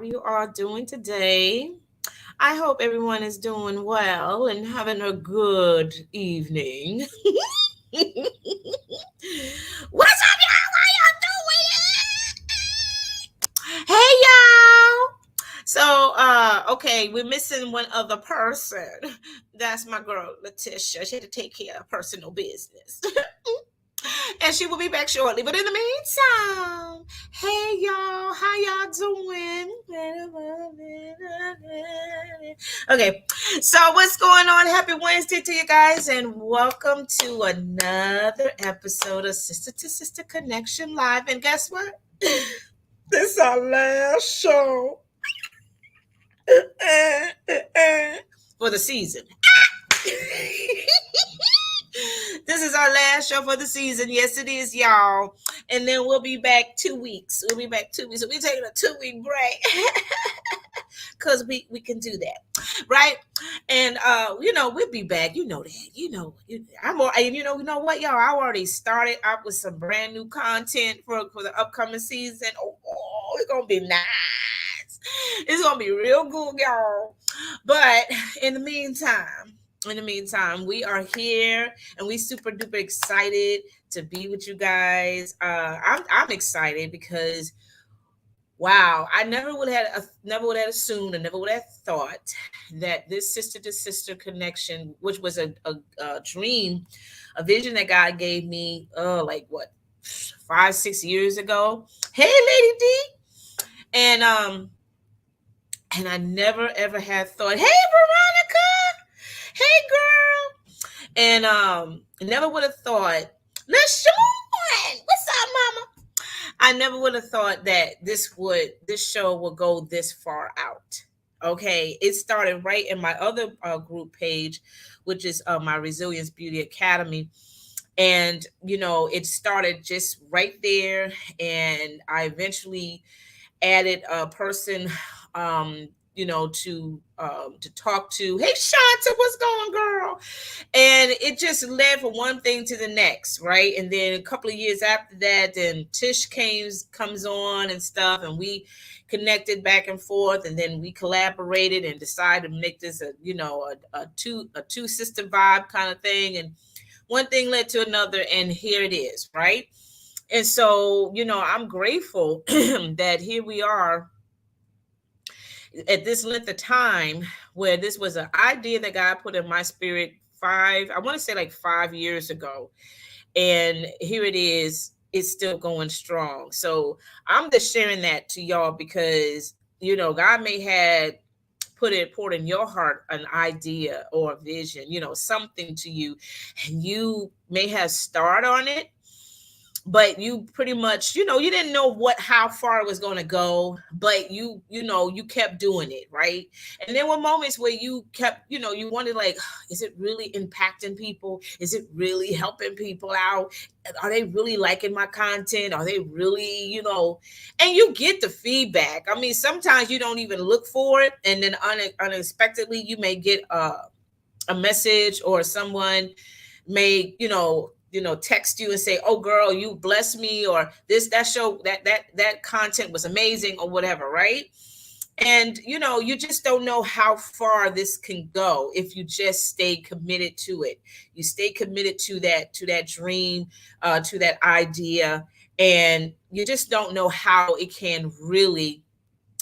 you all doing today? I hope everyone is doing well and having a good evening. What's up, y'all? How y'all doing? Hey, y'all. Okay, we're missing one other person. That's my girl, Leticia. She had to take care of personal business. And she will be back shortly. But in the meantime, hey y'all, how y'all doing? Okay, so what's going on? Happy Wednesday to you guys, and welcome to another episode of Sister to Sister Connection Live. And guess what? This is our last show for the season. This is our last show for the season. Yes, it is, y'all. And then we'll be back 2 weeks. We'll be back 2 weeks. So we're taking a 2 week break. Because we can do that. Right? And we'll be back. You know that. You know what, y'all? I already started up with some brand new content for the upcoming season. Oh, it's gonna be nice. It's gonna be real good, y'all. But in the meantime, we are here and we super duper excited to be with you guys. I'm excited because wow, I never would have assumed, and never would have thought that this sister to sister connection, which was a dream, a vision that God gave me, like what, 5 6 years ago. Hey, Lady D, and I never ever had thought, hey, Veronica, hey, girl, and never would have thought, LaShawn, what's up, Mama? I never would have thought that this show would go this far out. Okay, it started right in my other group page, which is my Resilience Beauty Academy, and it started just right there, and I eventually added a person to talk to. Hey, Shanta, what's going, girl? And it just led from one thing to the next, right? And then a couple of years after that, then Tish comes on and stuff, and we connected back and forth, and then we collaborated and decided to make this a two sister vibe kind of thing, and one thing led to another, and here it is, right? And so I'm grateful that here we are at this length of time where this was an idea that God put in my spirit I want to say like 5 years ago. And here it is, it's still going strong. So I'm just sharing that to y'all because, God may have poured in your heart an idea or a vision, something to you, and you may have started on it, but you pretty much, you didn't know how far it was going to go, but you kept doing it, right? And there were moments where you kept, you wondered, like, is it really impacting people? Is it really helping people out? Are they really liking my content? Are they really, and you get the feedback. I mean, sometimes you don't even look for it, and then unexpectedly you may get a message, or someone may, text you and say, oh girl, you blessed me, or that show, that content was amazing, or whatever, right? And you just don't know how far this can go if you just stay committed to it. You stay committed to that dream, to that idea, and you just don't know how it can really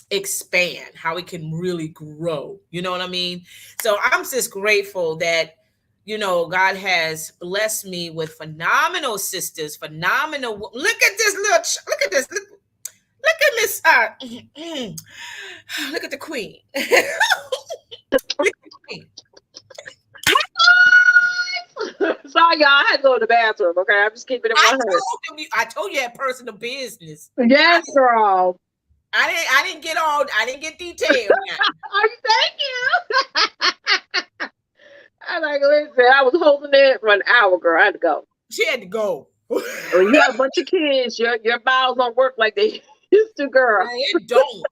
expand, how it can really grow. You know what I mean? So I'm just grateful that God has blessed me with phenomenal sisters, phenomenal. Look at this look at this. Look at Miss, look at the queen. Look at the queen. Sorry, y'all. I had to go to the bathroom. Okay, I'm just keeping it 100. I told you had personal business. Yes, girl. I didn't get detailed. Oh, thank you. I like, listen, I was holding it for an hour, girl. I had to go. She had to go. When you have a bunch of kids, your bowels don't work like they used to, girl. It don't.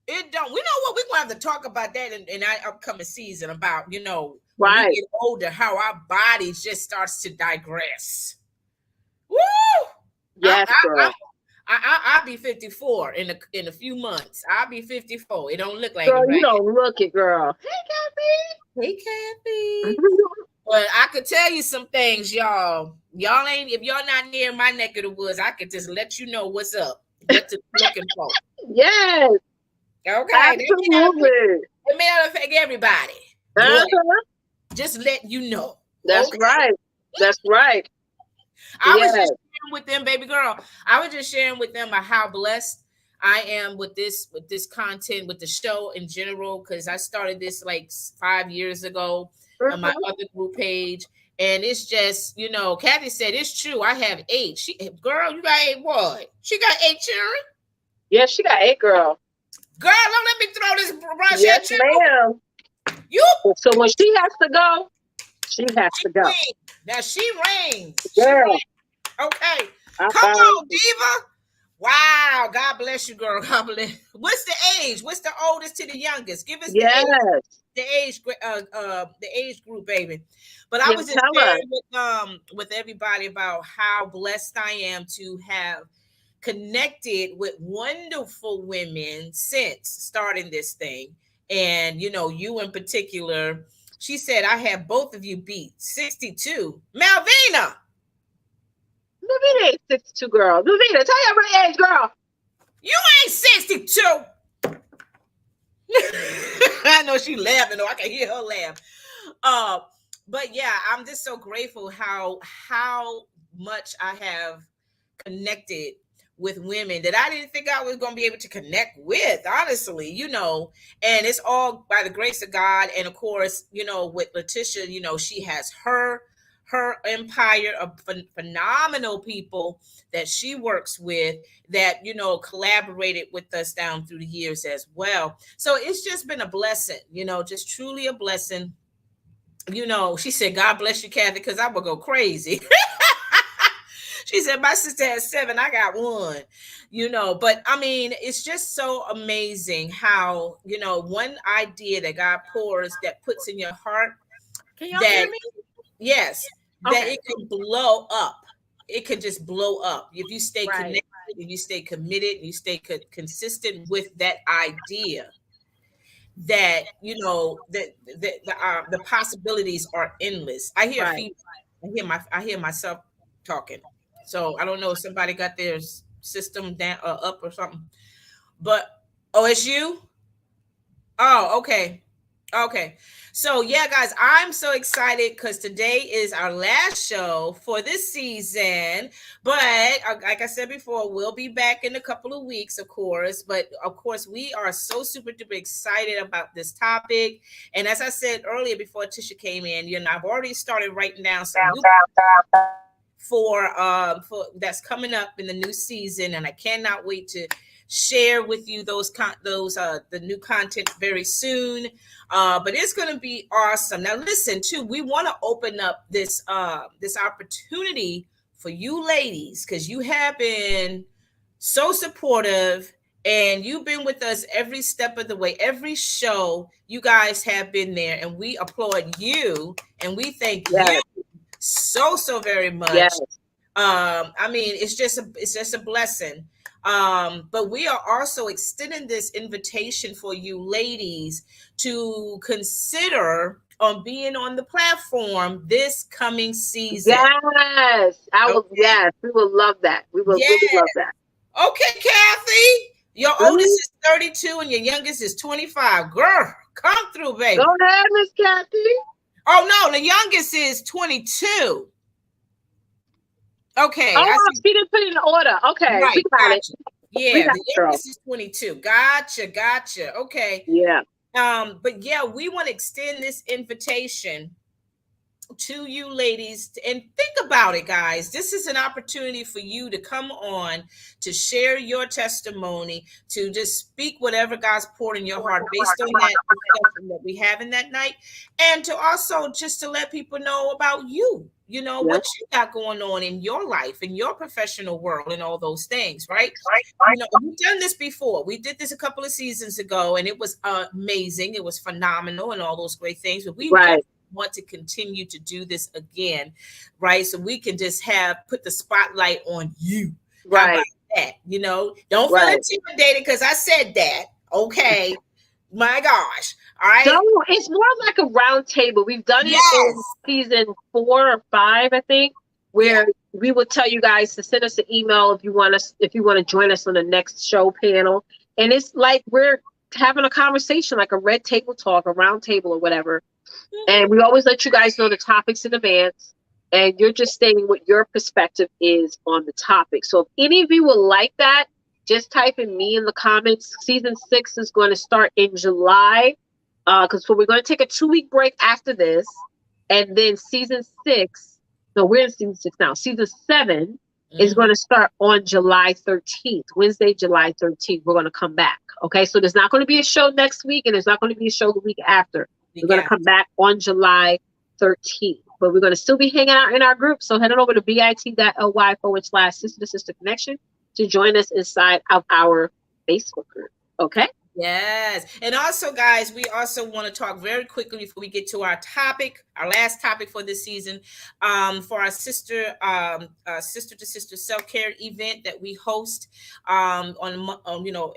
It don't. We know what, we're gonna have to talk about that in our upcoming season, about when we get older, how our bodies just starts to digress. Woo! Yes, girl. I'll be 54 in a few months. I'll be 54. It don't look like it Girl, you right don't look it, girl. Hey, now. Hey, Kathy. Kathy. But I could tell you some things, y'all. Y'all ain't, if y'all not near my neck of the woods, I could just let you know what's up, what to looking for. Yes, Okay. absolutely. It may not affect everybody, but Uh-huh. just let you know. That's Okay. right. That's right. I was Yes. just sharing with them, baby girl. I was just sharing with them about how blessed I am with this content, with the show in general, because I started this like 5 years ago on my Mhm. other group page. And it's just, Kathy said it's true. I have 8. Girl, you got 8 what? She got 8 children. Yes, she got 8, girl. Girl, don't let me throw this brush Yes, at you. ma'am. You So when she has to go, she has she to go. reigns. Now she reigns. She Girl, reigns. Okay. I Come found on, Diva. Wow, God bless you, girl. God bless. What's the age? What's the oldest to the youngest? Give us yes. the age group, baby. But I Yeah, was just tell us. sharing with everybody about how blessed I am to have connected with wonderful women since starting this thing. And you in particular, she said I have both of you beat 62. Malvina, Nuvina ain't 62, girl. Nuvina, tell your my age, girl. you ain't 62. I know she laughing though. I can hear her laugh. Uh, but yeah, I'm just so grateful how much I have connected with women that I didn't think I was going to be able to connect with, honestly, and it's all by the grace of God. And of course, with Leticia, she has her empire of phenomenal people that she works with that collaborated with us down through the years as well. So it's just been a blessing, just truly a blessing. She said, God bless you, Kathy, because I would go crazy. She said, my sister has 7, I got 1, but I mean, it's just so amazing how, one idea that God pours, that puts in your heart, Can y'all hear that, me? yes, that Okay. it can blow up. It can just blow up if you stay Right. connected and you stay committed and you stay consistent with that idea, that the possibilities are endless. I hear Right. feedback. I hear myself talking. So I don't know if somebody got their system down up or something. But oh, it's you. Oh, okay. Okay. So, yeah, guys, I'm so excited because today is our last show for this season. But like I said before, we'll be back in a couple of weeks, of course. But of course, we are so super duper excited about this topic. And as I said earlier before Tisha came in, I've already started writing down some new for that's coming up in the new season, and I cannot wait to share with you those the new content very soon. But it's going to be awesome. Now listen, too, we want to open up this opportunity for you ladies, because you have been so supportive and you've been with us every step of the way. Every show you guys have been there, and we applaud you and we thank you Yes. so very much. Yes. I mean, it's just a blessing. But we are also extending this invitation for you ladies to consider on being on the platform this coming season. Yes. Okay. Yes. We will love that. We will Yeah. really love that. Okay, Kathy. Your oldest Mhm. is 32 and your youngest is 25. Girl, come through, Go baby. ahead, Miss Kathy. Oh no, the youngest is 22. Okay, I Oh, see. she didn't put it in order. Okay. We Right, got it. gotcha. We Yeah, got the it, girl. youngest is 22. Gotcha. Okay. Yeah. But yeah, we want to extend this invitation to you ladies, and think about it, guys. This is an opportunity for you to come on, to share your testimony, to just speak whatever God's poured in your heart based on that discussion that we have in that night, and to also just to let people know about you, Yeah. what you got going on in your life, in your professional world, and all those things, right? We've done this before. We did this a couple of seasons ago, and it was amazing. It was phenomenal, and all those great things. But we Right. want to continue to do this again, right? So we can just put the spotlight on you. How about Right. that. Don't feel Right. intimidated because I said that. Okay. My gosh. All right. No, it's more like a round table. We've done it in Yes. season 4 or 5, I think, Yeah. where we would tell you guys to send us an email if you want to join us on the next show panel. And it's like we're having a conversation, like a red table talk, a round table or whatever. And we always let you guys know the topics in advance. And you're just stating what your perspective is on the topic. So if any of you would like that, just type in me in the comments. Season 6 is going to start in July. Because we're going to take a 2-week break after this. And then season 6, no, we're in season 6 now. Season 7 is going Mhm. to start on July 13th, Wednesday, July 13th. We're going to come back. Okay. So there's not going to be a show next week, and there's not going to be a show the week after. You We're going to got come back on July 13th. But we're going to still be hanging out in our group. So head on over to bit.ly/sister to sister connection to join us inside of our Facebook group. Okay. Yes. And also, guys, we also want to talk very quickly before we get to our topic, our last topic for this season, for our sister to sister self-care event that we host on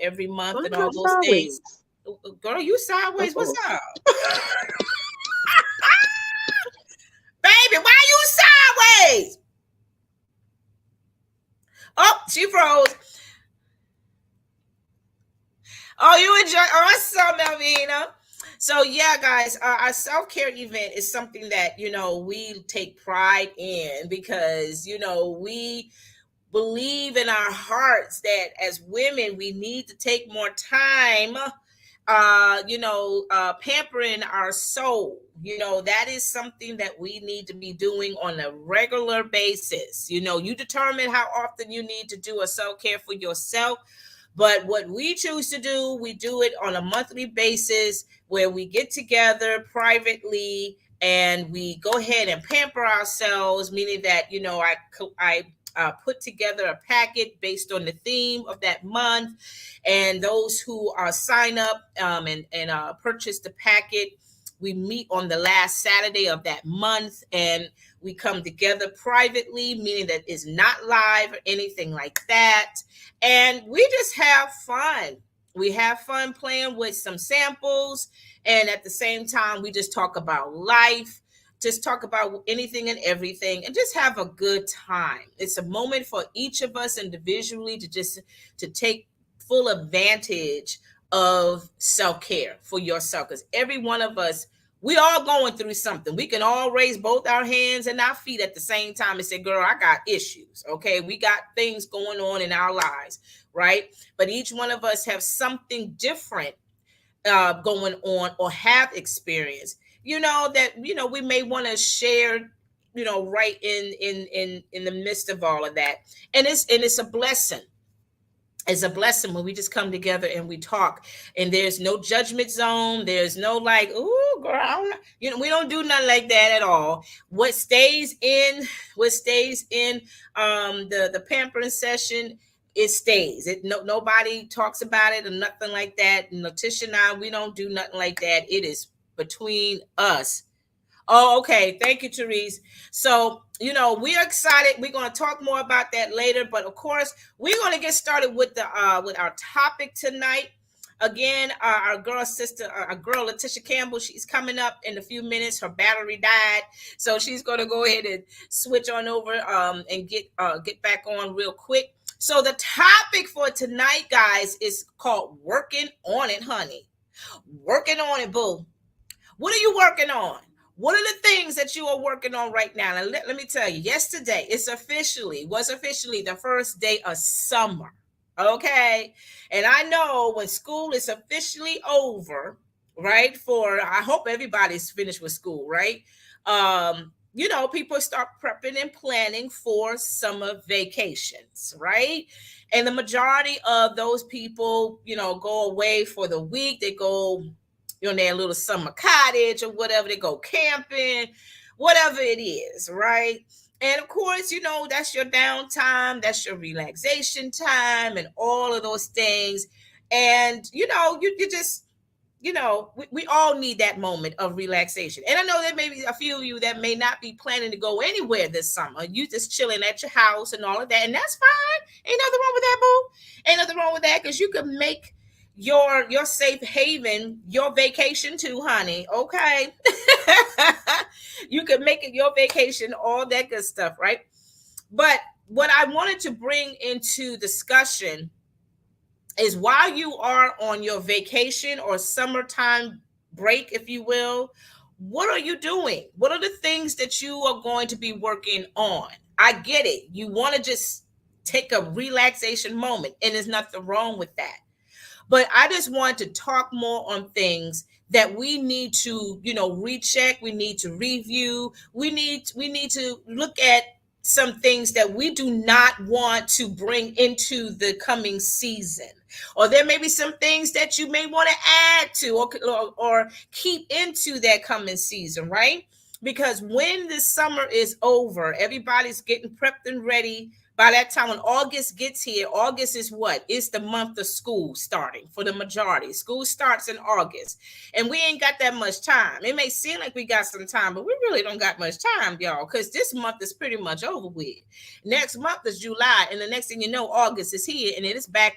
every month I'm and all not those sideways. things. Girl, you sideways. What's Uh-oh. up? Baby, why you sideways? Oh, she froze. Oh, you enjoy awesome, Melvina. So yeah, guys, our self-care event is something that we take pride in because we believe in our hearts that as women we need to take more time pampering our soul. That is something that we need to be doing on a regular basis. You determine how often you need to do a self-care for yourself, but what we choose to do, we do it on a monthly basis where we get together privately and we go ahead and pamper ourselves, meaning that I put together a packet based on the theme of that month, and those who sign up and purchase the packet, we meet on the last Saturday of that month, and we come together privately, meaning that it's not live or anything like that, and we just have fun. We have fun playing with some samples, and at the same time, we just talk about life, just talk about anything and everything, and just have a good time. It's a moment for each of us individually to take full advantage of self-care for yourself, because every one of us, we all going through something. We can all raise both our hands and our feet at the same time and say, girl, I got issues. Okay, we got things going on in our lives, right? But each one of us have something different going on or have experienced, that we may want to share, right in the midst of all of that. And it's a blessing. It's a blessing when we just come together and we talk, and there's no judgment zone. There's no like, oh girl, I don't know. We don't do nothing like that at all. What stays in the pampering session, it stays. Nobody talks about it or nothing like that. And Leticia and I, we don't do nothing like that. It is between us. Oh, okay. Thank you, Therese. So, we're excited. We're going to talk more about that later. But of course, we're going to get started with our topic tonight. Again, our girl Leticia Campbell, she's coming up in a few minutes. Her battery died, so she's going to go ahead and switch on over and get back on real quick. So the topic for tonight, guys, is called "Working on It, Honey." Working on it, boo. What are you working on? What are the things that you are working on right now? And let me tell you, yesterday was officially the first day of summer. Okay. And I know when school is officially over, right? I hope everybody's finished with school, right? People start prepping and planning for summer vacations, right? And the majority of those people, go away for the week. They go their little summer cottage or whatever. They go camping, whatever it is, right? And of course, that's your downtime, that's your relaxation time, and all of those things. And you just we all need that moment of relaxation. And I know there may be a few of you that may not be planning to go anywhere this summer. You just chilling at your house and all of that, and that's fine. Ain't nothing wrong with that, boo. Ain't nothing wrong with that, because you can make your safe haven your vacation too, honey. Okay. You can make it your vacation, all that good stuff, right? But what I wanted to bring into discussion is, while you are on your vacation or summertime break, if you will, what are you doing? What are the things that you are going to be working on? I get it. You want to just take a relaxation moment, and there's nothing wrong with that. But I just want to talk more on things that we need to, recheck, we need to review, we need to look at some things that we do not want to bring into the coming season. Or there may be some things that you may want to add to, or keep into that coming season, right? Because when the summer is over, everybody's getting prepped and ready. By that time, when August gets here, August is what? It's the month of school starting for the majority. School starts in August, and we ain't got that much time. It may seem like we got some time, but we really don't got much time, y'all, because this month is pretty much over with. Next month is July, and the next thing you know, August is here, and it is back.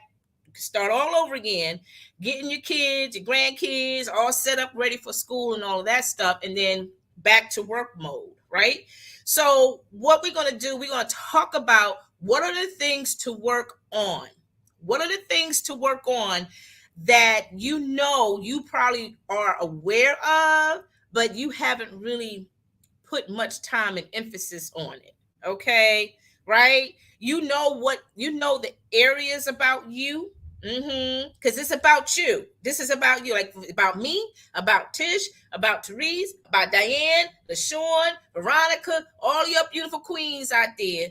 Start all over again, getting your kids, your grandkids all set up, ready for school and all of that stuff, and then back to work mode, right? So what we're going to do, we're going to talk about what are the things to work on. What are the things to work on that you probably are aware of, but you haven't really put much time and emphasis on it. Okay, right? The areas about you. Because it's about you. This is about you, like about me, about Tish, about Therese, about Diane, LaShawn, Veronica, all your beautiful queens out there.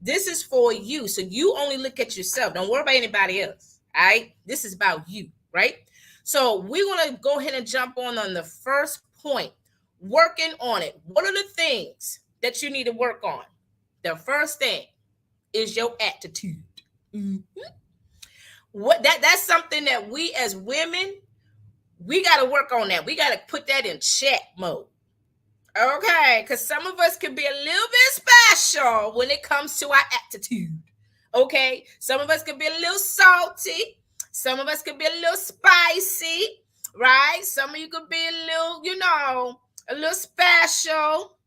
This is for you. So you only look at yourself. Don't worry about anybody else. All right. This is about you, right? So we're gonna go ahead and jump on the first point. Working on it. What are the things that you need to work on? The first thing is your attitude. That's something that we as women, we got to work on that. We got to put that in check mode. Okay, because some of us can be a little bit special when it comes to our attitude. Okay, some of us can be a little salty. Some of us can be a little spicy, right? Some of you could be a little, a little special.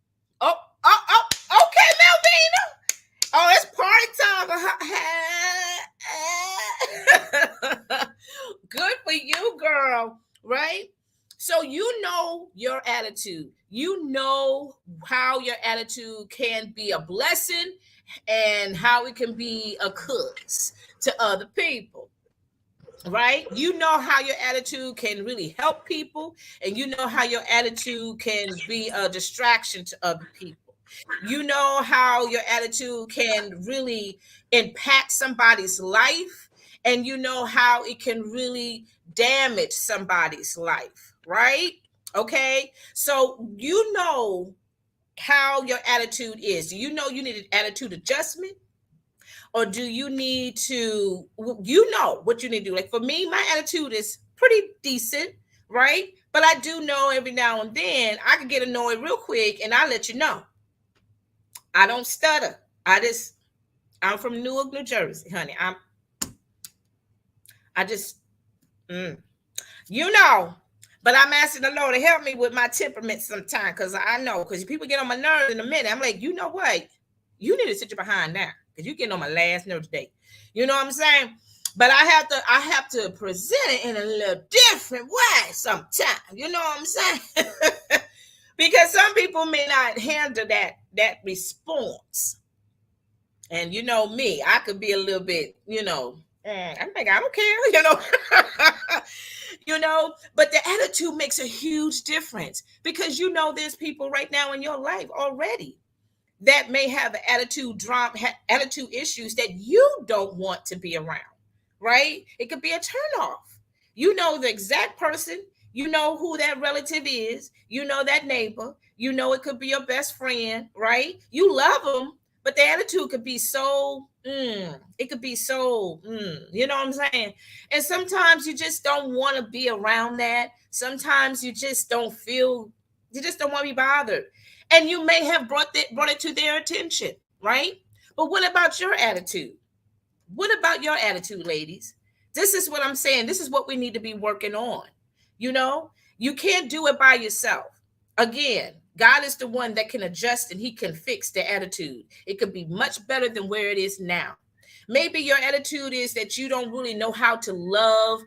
Okay, Melvina. Oh, it's party time. Good for you, girl, right? So you know your attitude. You know how your attitude can be a blessing and how it can be a curse to other people. Right? You know how your attitude can really help people, and you know how your attitude can be a distraction to other people. You know how your attitude can really impact somebody's life, and you know how it can really damage somebody's life, right? Okay, so you know how your attitude is. Do you know you need an attitude adjustment? Or do you need to, what you need to do? Like for me, my attitude is pretty decent, right? But I do know every now and then I can get annoyed real quick, and I'll let you know. I don't stutter. I'm from Newark, New Jersey, honey. I just, but I'm asking the Lord to help me with my temperament sometimes, because I know, because people get on my nerves in a minute. I'm like, you know what? You need to sit your behind now, because you're getting on my last nerve today. You know what I'm saying? But I have to present it in a little different way sometimes. You know what I'm saying? Because some people may not handle that response. And you know me, I could be a little bit, I'm like, I don't care, but the attitude makes a huge difference, because there's people right now in your life already that may have an attitude issues that you don't want to be around, right? It could be a turnoff. You know the exact person, you know who that relative is, you know that neighbor, it could be your best friend, right? You love them, but the attitude could be so, it could be so, you know what I'm saying? And sometimes you just don't want to be around that. Sometimes you just don't feel, you just don't want to be bothered. And you may have brought it to their attention, right? But what about your attitude? What about your attitude, ladies? This is what I'm saying. This is what we need to be working on. You know, you can't do it by yourself. Again, God is the one that can adjust and he can fix the attitude. It could be much better than where it is now. Maybe your attitude is that you don't really know how to love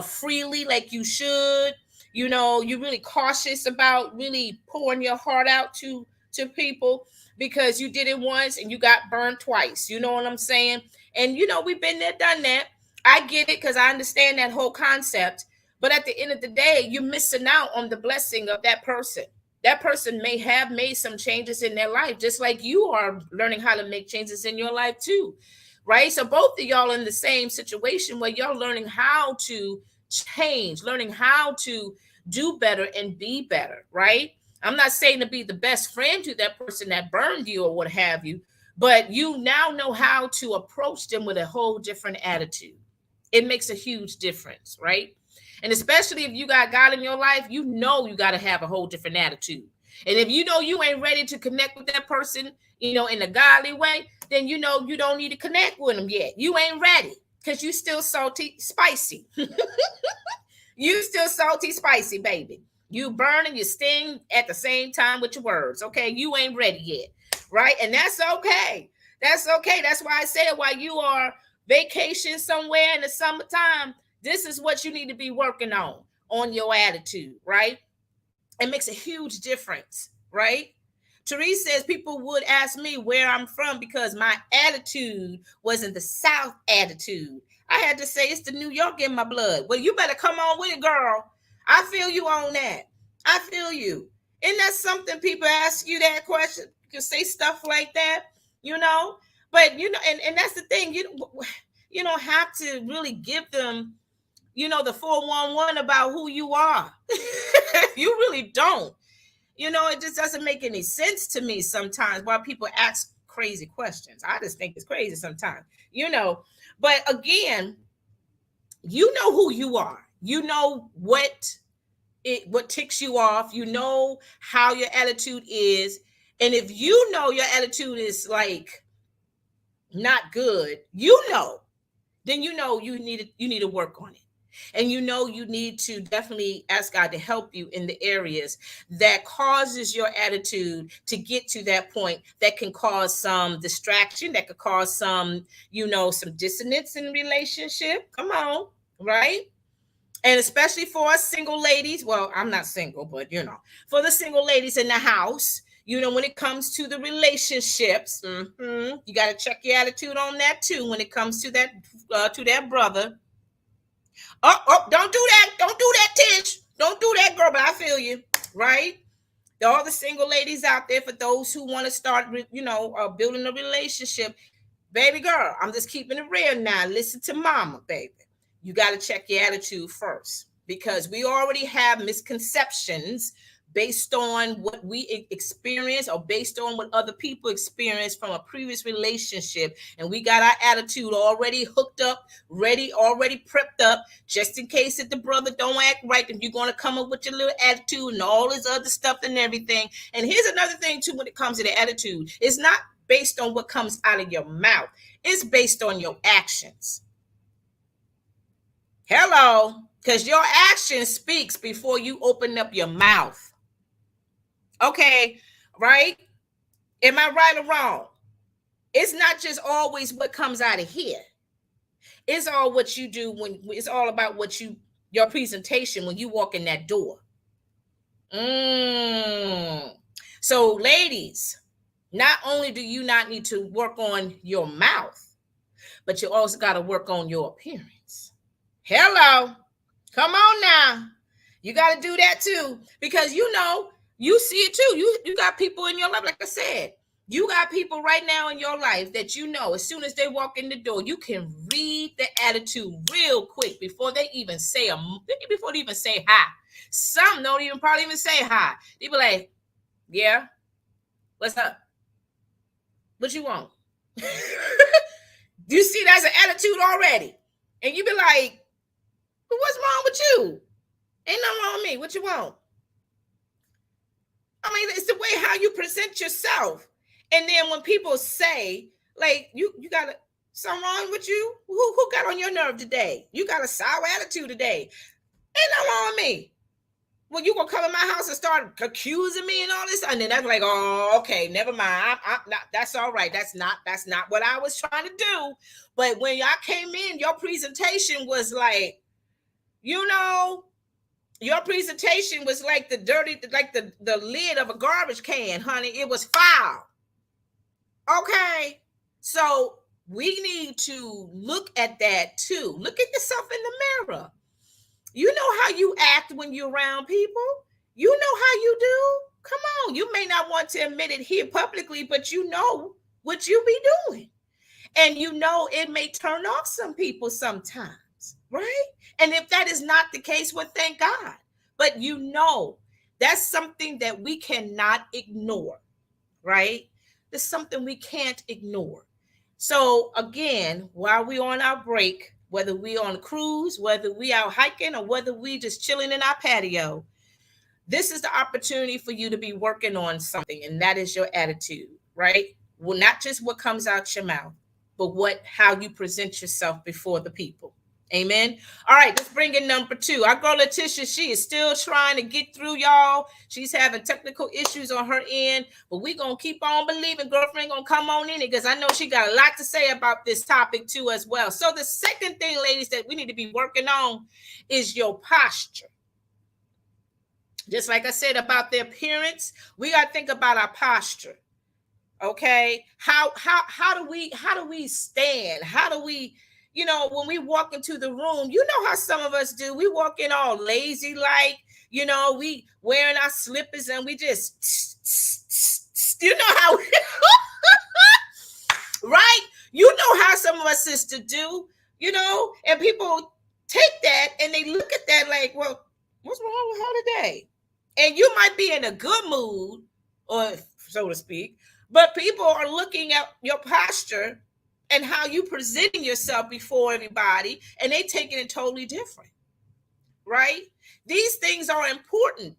freely like you should. You know, you're really cautious about really pouring your heart out to people because you did it once and you got burned twice. You know what I'm saying? And you know, we've been there, done that. I get it because I understand that whole concept. But at the end of the day, you're missing out on the blessing of that person. That person may have made some changes in their life, just like you are learning how to make changes in your life too, right? So both of y'all in the same situation where y'all learning how to change, learning how to do better and be better, right? I'm not saying to be the best friend to that person that burned you or what have you, but you now know how to approach them with a whole different attitude. It makes a huge difference, right? And especially if you got God in your life, you know you got to have a whole different attitude. And if you know you ain't ready to connect with that person, you know, in a godly way, then you know you don't need to connect with them yet. You ain't ready because you still salty, spicy. You still salty, spicy, baby. You burn and you sting at the same time with your words. Okay, you ain't ready yet, right? And that's okay. That's okay. That's why I said while you are vacation somewhere in the summertime, this is what you need to be working on your attitude, right? It makes a huge difference, right? Therese says people would ask me where I'm from because my attitude wasn't the South attitude. I had to say it's the New York in my blood. Well, you better come on with it, girl. I feel you on that. I feel you. Isn't that something people ask you that question? You can say stuff like that, you know? But you know, and that's the thing, you don't have to really give them, you know, the 411 about who you are. You really don't. You know, it just doesn't make any sense to me sometimes why people ask crazy questions. I just think it's crazy sometimes, you know. But again, you know who you are. You know what ticks you off. You know how your attitude is. And if you know your attitude is like not good, you know, then you know you need to work on it. And you know you need to definitely ask God to help you in the areas that causes your attitude to get to that point that can cause some distraction, that could cause some, you know, some dissonance in relationship. Come on, right? And especially for us single ladies, well, I'm not single, but you know, for the single ladies in the house, you know, when it comes to the relationships, you got to check your attitude on that too. When it comes to that brother, don't do that. Don't do that, Tish. Don't do that, girl. But I feel you, right? All the single ladies out there, for those who want to start, you know, building a relationship, baby girl, I'm just keeping it real now. Listen to mama, baby. You got to check your attitude first because we already have misconceptions based on what we experience or based on what other people experience from a previous relationship. And we got our attitude already hooked up, ready, already prepped up, just in case if the brother don't act right, then you're going to come up with your little attitude and all this other stuff and everything. And here's another thing too, when it comes to the attitude, it's not based on what comes out of your mouth. It's based on your actions. Hello, because your action speaks before you open up your mouth. Okay, right? Am I right or wrong? It's not just always what comes out of here. It's all what you do when it's all about what your presentation when you walk in that door. So, ladies, not only do you not need to work on your mouth, but you also got to work on your appearance. Hello, come on now. You got to do that too, because you know, you see it too. You got people in your life, like I said, you got people right now in your life that you know, as soon as they walk in the door, you can read the attitude real quick before they even say hi. Some don't even probably even say hi. They be like, yeah, what's up? but you won't. You see that's an attitude already. And you be like, but what's wrong with you? Ain't nothing wrong with me. What you want? I mean, it's the way how you present yourself. And then when people say, like, you got something wrong with you? Who got on your nerve today? You got a sour attitude today. Ain't nothing wrong with me. Well, you gonna come in my house and start accusing me and all this, and then that's like, oh, okay, never mind. I'm not. That's all right. That's not what I was trying to do. But when y'all came in, your presentation was like, your presentation was like the dirty, like the lid of a garbage can, honey. It was foul. Okay, so we need to look at that too. Look at yourself in the mirror. You know how you act when you're around people. You know how you do. Come on. You may not want to admit it here publicly, but you know what you be doing. And you know it may turn off some people sometimes, right? And if that is not the case, well, thank God. But you know, that's something that we cannot ignore, right? There's something we can't ignore. So again, while we're on our break, whether we on a cruise, whether we out hiking, or whether we just chilling in our patio, this is the opportunity for you to be working on something, and that is your attitude, right? Well, not just what comes out your mouth, but how you present yourself before the people. Amen. All right, let's bring in number 2. Our girl Leticia, she is still trying to get through, y'all. She's having technical issues on her end, but we're going to keep on believing. Girlfriend going to come on in it because I know she got a lot to say about this topic too as well. So the second thing, ladies, that we need to be working on is your posture. Just like I said about the appearance, we got to think about our posture. Okay, how do we stand? How do we, when we walk into the room, you know how some of us do. We walk in all lazy, like, we wearing our slippers and we just, you know how, right? You know how some of us sisters do, and people take that and they look at that like, well, what's wrong with her today? And you might be in a good mood, or so to speak, but people are looking at your posture and how you presenting yourself before everybody, and they taking it totally different, right? These things are important.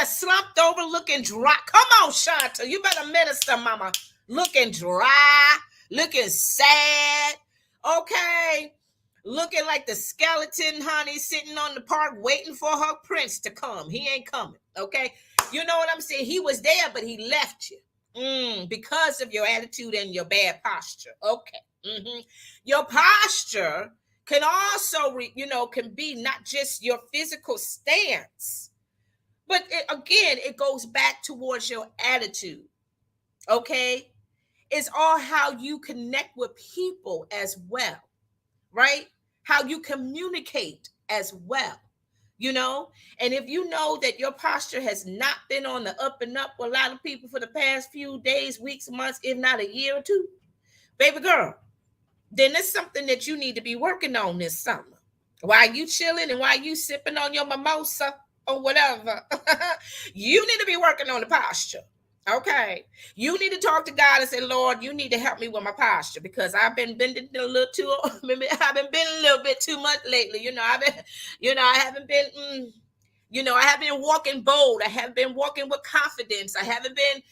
Slumped over, looking dry. Come on, Shanta, you better minister, mama. Looking dry, looking sad, okay? Looking like the skeleton, honey, sitting on the park waiting for her prince to come. He ain't coming, okay? You know what I'm saying? He was there, but he left you. Because of your attitude and your bad posture. Okay. Your posture can also, can be not just your physical stance, but it goes back towards your attitude. Okay. It's all how you connect with people as well, right? How you communicate as well. And if you know that your posture has not been on the up and up with a lot of people for the past few days, weeks, months, if not a year or two, baby girl, then it's something that you need to be working on this summer. While you chilling and while you sipping on your mimosa or whatever, you need to be working on the posture. Okay. You need to talk to God and say, Lord, you need to help me with my posture because I've been bending a little too, I've been bending a little bit too much lately. I haven't been, I have been walking bold. I have been walking with confidence. I haven't been,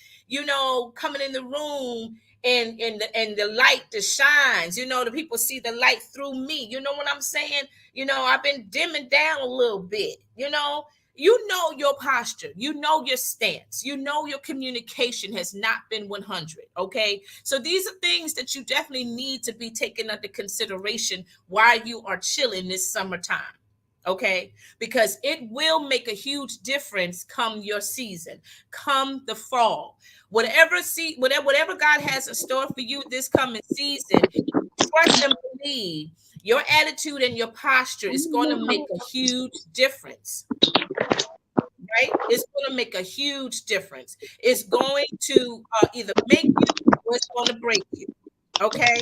coming in the room and the light that shines, the people see the light through me. You know what I'm saying? I've been dimming down a little bit, your posture, your stance, your communication has not been 100. Okay. So these are things that you definitely need to be taken under consideration while you are chilling this summertime. Okay. Because it will make a huge difference come your season, come the fall, whatever God has in store for you this coming season. Trust and believe your attitude and your posture is going to make a huge difference. Right? It's going to make a huge difference. It's going to either make you or it's going to break you. Okay?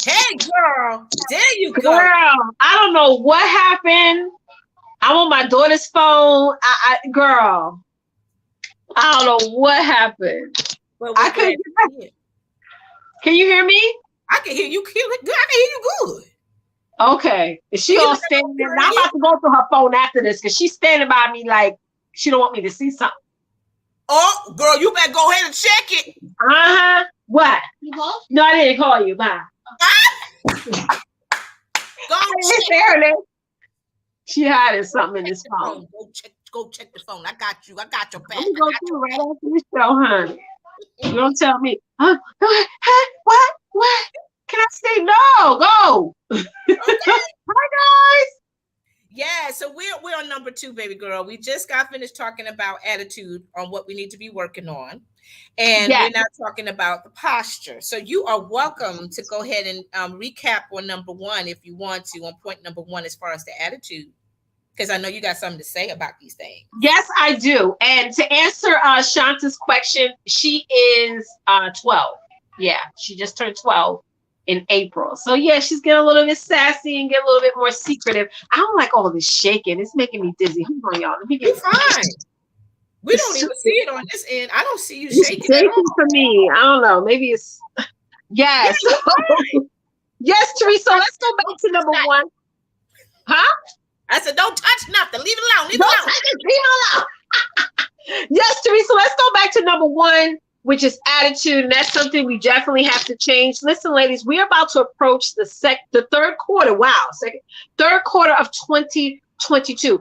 Hey, girl. There you go. Girl, I don't know what happened. I'm on my daughter's phone. Girl, I don't know what happened. Well, I couldn't. Can you hear me? I can hear you. I can hear you good. Okay. Is she all standing there? Now I'm about to go through her phone after this because she's standing by me like she don't want me to see something. Oh, girl, you better go ahead and check it. Uh-huh. What? You called? No, I didn't call you. Bye. She hiding something in this phone. Go check the phone. I got you. I got your back. I'm gonna go through right after the show, honey. You don't tell me. What? Can I say no? Go. Okay. Hi, guys. Yeah, so we're on number 2, baby girl. We just got finished talking about attitude on what we need to be working on. And we're now talking about the posture. So you are welcome to go ahead and recap on number 1 if you want to, on point number 1 as far as the attitude. Because I know you got something to say about these things. Yes, I do. And to answer Shanta's question, she is 12. Yeah, she just turned 12 in April. So yeah, she's getting a little bit sassy and getting a little bit more secretive. I don't like all this shaking. It's making me dizzy. Hold on, y'all. Let me get fine. We don't even see it on this end. I don't see you shaking at all. For me. I don't know. Maybe it's yes. Yes, Teresa. Let's go back to number 1. Huh? I said, don't touch nothing. Leave it alone. Leave it alone. Yes, Teresa. Let's go back to number 1, which is attitude, and that's something we definitely have to change. Listen, ladies, we're about to approach the third quarter. Wow, third quarter of 2022.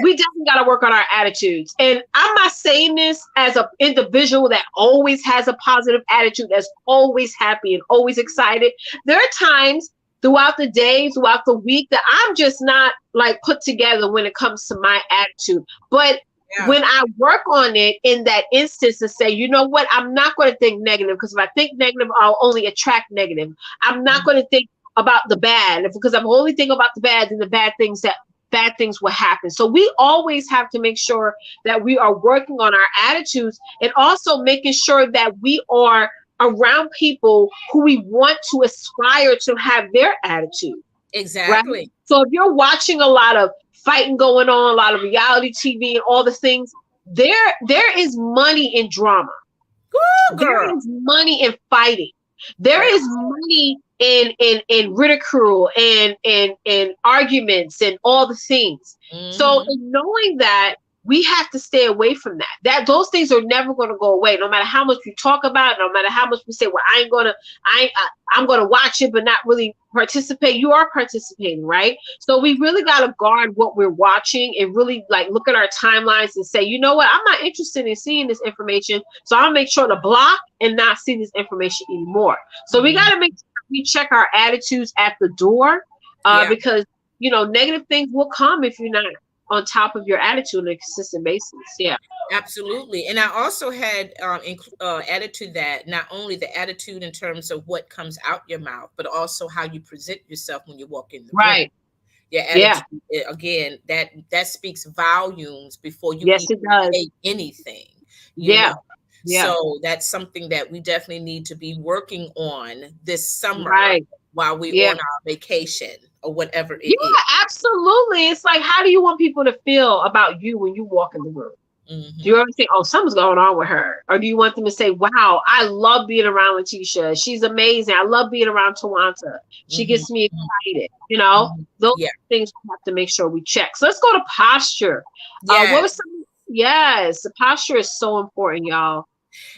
We definitely got to work on our attitudes. And I'm not saying this as an individual that always has a positive attitude, that's always happy and always excited. There are times throughout the day, throughout the week, that I'm just not like put together when it comes to my attitude. But when I work on it in that instance and say, you know what, I'm not going to think negative, because if I think negative, I'll only attract negative. I'm not going to think about the bad, because I'm only thinking about the bad, and the bad things will happen. So we always have to make sure that we are working on our attitudes, and also making sure that we are around people who we want to aspire to have their attitude. Exactly. Right? So if you're watching a lot of fighting going on, a lot of reality TV and all the things, there is money in drama. Ooh, there is money in fighting. There is money in ridicule and arguments and all the things. So in knowing that, we have to stay away from that. Those things are never going to go away, no matter how much we talk about it, no matter how much we say, well, I'm going to watch it, but not really participate. You are participating, right? So we really got to guard what we're watching, and really like look at our timelines and say, you know what, I'm not interested in seeing this information, so I'll make sure to block and not see this information anymore. So we got to make sure we check our attitudes at the door, because negative things will come if you're not on top of your attitude on a consistent basis. Yeah, absolutely. And I also had added to that, not only the attitude in terms of what comes out your mouth, but also how you present yourself when you walk in the room. Your attitude, again, that speaks volumes before you even say anything. You know? So that's something that we definitely need to be working on this summer while we're on our vacation or whatever it is. Absolutely. It's like, how do you want people to feel about you when you walk in the room? Do you ever think, oh, something's going on with her? Or do you want them to say, wow, I love being around Leticia. She's amazing. I love being around Twonta. She gets me excited. Those things we have to make sure we check. So let's go to posture. Yes, the posture is so important, y'all.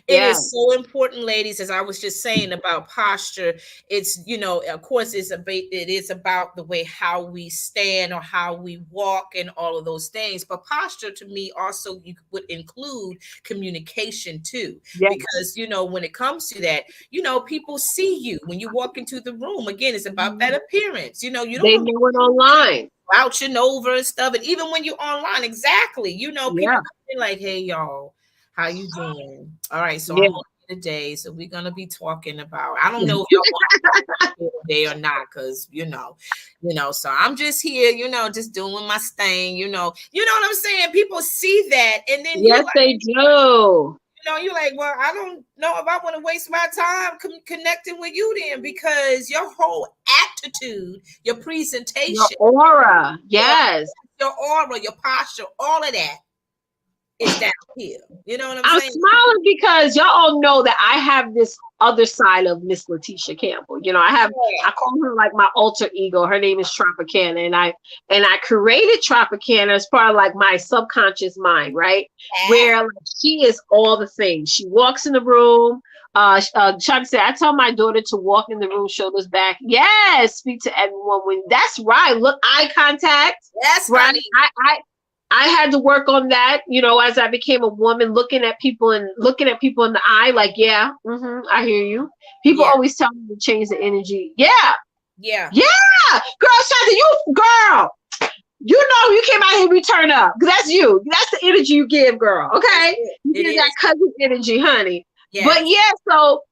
It is so important, ladies, as I was just saying about posture. It's, of course, it is about the way how we stand or how we walk and all of those things. But posture, to me, also would include communication too. Because, when it comes to that, people see you when you walk into the room. Again, it's about that appearance. You don't know it online. Slouching over and stuff. And even when you're online, exactly, people come in like, hey, y'all, how you doing? All right, so I'm on today. So we're gonna be talking about. I don't know if y'all want to today or not, because So I'm just here, just doing my thing. You know what I'm saying? People see that, and then they do. You're like, well, I don't know if I want to waste my time connecting with you then, because your whole attitude, your presentation, your aura, your aura, your posture, all of that is downhill. You know what I'm I'm saying? smiling because y'all all know that I have this other side of Miss Leticia Campbell. You know, I call her like my alter ego. Her name is Tropicana, and I created Tropicana as part of like my subconscious mind, right? Yeah. Where like, she is all the things. She walks in the room. Chuck said, I tell my daughter to walk in the room, shoulders back. Yes, speak to everyone. When that's right. Look, eye contact. Yes, Right. honey. I had to work on that, you know, as I became a woman, looking at people in the eye, like, yeah, I hear you. People Yeah. always tell me to change the energy. Yeah, Yeah. yeah, girl, Shanta, you know, you came out here, we turn up, because that's you. That's the energy you give, girl. Okay, you It give is. that cousin energy, honey. But Yes. yeah, so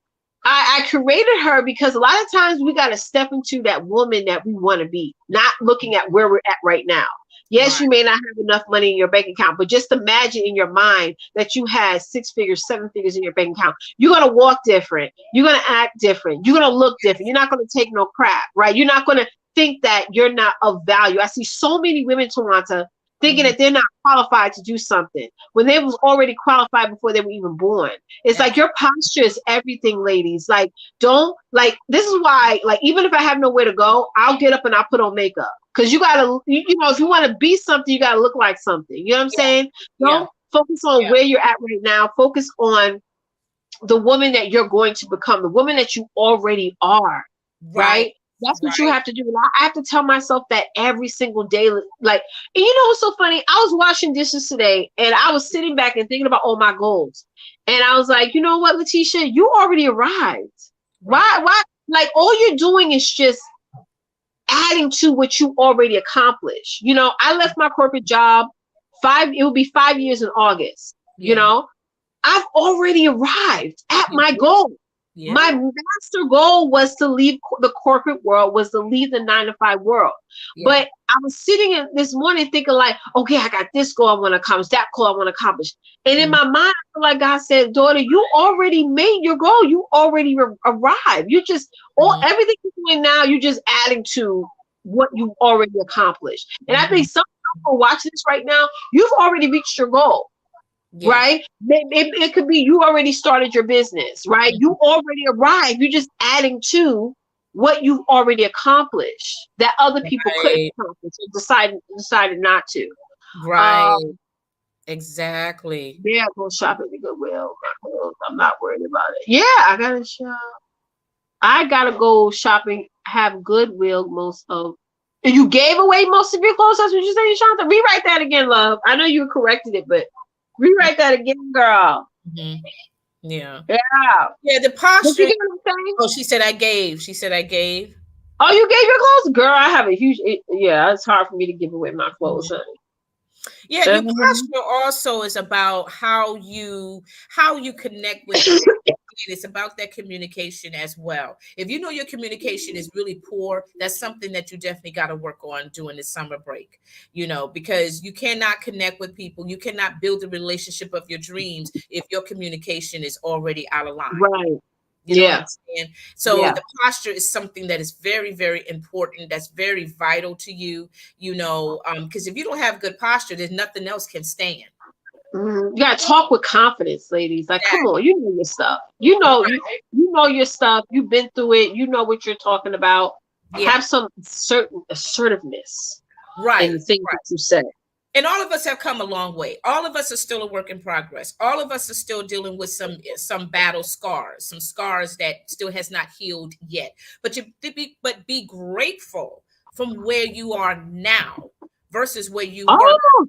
I created her because a lot of times we got to step into that woman that we want to be, not looking at where we're at right now. Yes, Right. you may not have enough money in your bank account, but just imagine in your mind that you had 6 figures, 7 figures in your bank account. You're going to walk different. You're going to act different. You're going to look different. You're not going to take no crap, right? You're not going to think that you're not of value. I see so many women, Twonta, thinking that they're not qualified to do something when they was already qualified before they were even born. It's like your posture is everything, ladies. Like, don't like this is why, like, even if I have nowhere to go, I'll get up and I'll put on makeup. Cause you gotta, you know, if you want to be something, you gotta look like something. You know what I'm saying? Yeah. Don't focus on where you're at right now. Focus on the woman that you're going to become, the woman that you already are, Right. right? That's what you Right. have to do. And I have to tell myself that every single day. Like, and you know what's so funny? I was washing dishes today and I was sitting back and thinking about all my goals. And I was like, you know what, Leticia, you already arrived. Right. Why? Like, all you're doing is just adding to what you already accomplished. You know, I left my corporate job it will be 5 years in August. You Yeah. know, I've already arrived at You my did. goal. Yeah. My master goal was to leave the corporate world, was to leave the 9 to 5 world. Yeah. But I was sitting in this morning thinking like, okay, I got this goal I want to accomplish, that goal I want to accomplish. And in my mind, I feel like God said, daughter, you already made your goal. You already arrived. You just, everything you're doing now, you're just adding to what you already accomplished. And I think some people watching this right now, you've already reached your goal. Yeah. Right? It could be you already started your business, right? You already arrived. You're just adding to what you've already accomplished that other people couldn't Right. accomplish and decided not to. Right. Exactly. Yeah, go shop at the Goodwill. I'm not worried about it. Yeah, I gotta shop. I gotta go shopping, have Goodwill most of. And you gave away most of your clothes. That's what you're saying, Shanta. Rewrite that again, love. I know you corrected it, but rewrite that again, girl. Yeah. Yeah. Yeah. The Did you posture. get what I'm saying? Oh, she said I gave. She said I gave. Oh, you gave your clothes? Girl, I have a huge, yeah, it's hard for me to give away my clothes, honey. Yeah, your posture also is about how you connect with people. It's about that communication as well. If you know your communication is really poor, that's something that you definitely got to work on during the summer break. You know, because you cannot connect with people, you cannot build a relationship of your dreams if your communication is already out of line. Right. You know what Yeah. I'm saying? So the posture is something that is very, very important. That's very vital to you, you know, because if you don't have good posture, there's nothing else can stand. You gotta talk with confidence, ladies. Like, come on, you know your stuff. Right. You know your stuff. You've been through it. You know what you're talking about. Yeah. Have some certain assertiveness Right. in the things that you say. And all of us have come a long way. All of us are still a work in progress. All of us are still dealing with some battle scars, some scars that still has not healed yet. But be grateful from where you are now versus where you were,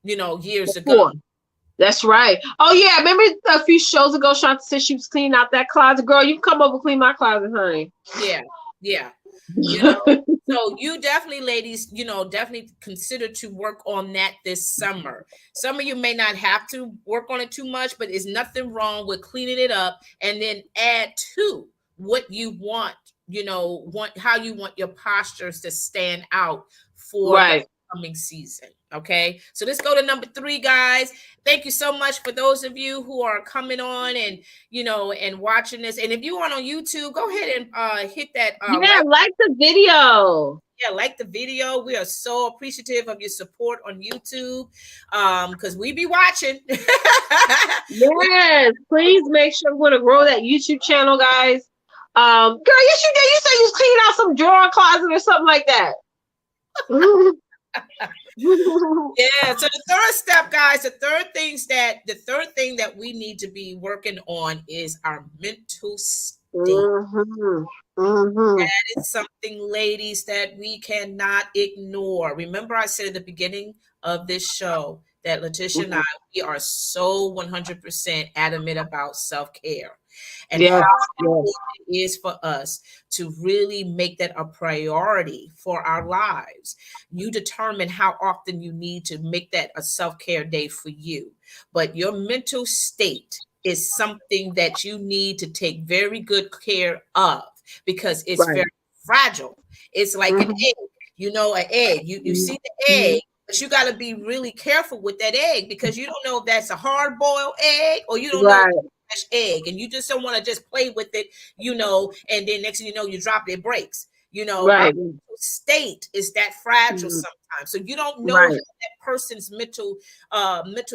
you know, years ago. That's right. Oh yeah, remember a few shows ago, Shanta said she was cleaning out that closet. Girl, you come over clean my closet, honey. Yeah, yeah. You know, so you definitely, ladies, you know, definitely consider to work on that this summer. Some of you may not have to work on it too much, but there's nothing wrong with cleaning it up and then add to what you want, you know, how you want your postures to stand out for the coming season. Okay, so let's go to number 3, guys. Thank you so much for those of you who are coming on and, you know, and watching this. And if you are on YouTube, go ahead and hit that like the video. Yeah, like the video. We are so appreciative of your support on YouTube. Because we be watching. We- Yes, please make sure we're gonna grow that YouTube channel, guys. Girl, yes you did. You said you was cleaning out some drawer closet or something like that. Yeah, so the third step, guys, the third thing that we need to be working on is our mental state. Mhm. Mhm. It's something, ladies, that we cannot ignore. Remember, I said at the beginning of this show that Letitia and I, we are so 100% adamant about self care and how Yes, yes, important it is for us to really make that a priority for our lives. You determine how often you need to make that a self care day for you, but your mental state is something that you need to take very good care of because it's right. very fragile. It's like an Mhm. egg, an egg. You see the egg, Mhm. but you got to be really careful with that egg because you don't know if that's a hard boiled egg or you don't know if Right, it's a fresh egg, and you just don't want to just play with it, and then next thing you know, you drop it, it breaks. Our right, state is that fragile mhm, sometimes, so you don't know how right. that person's mental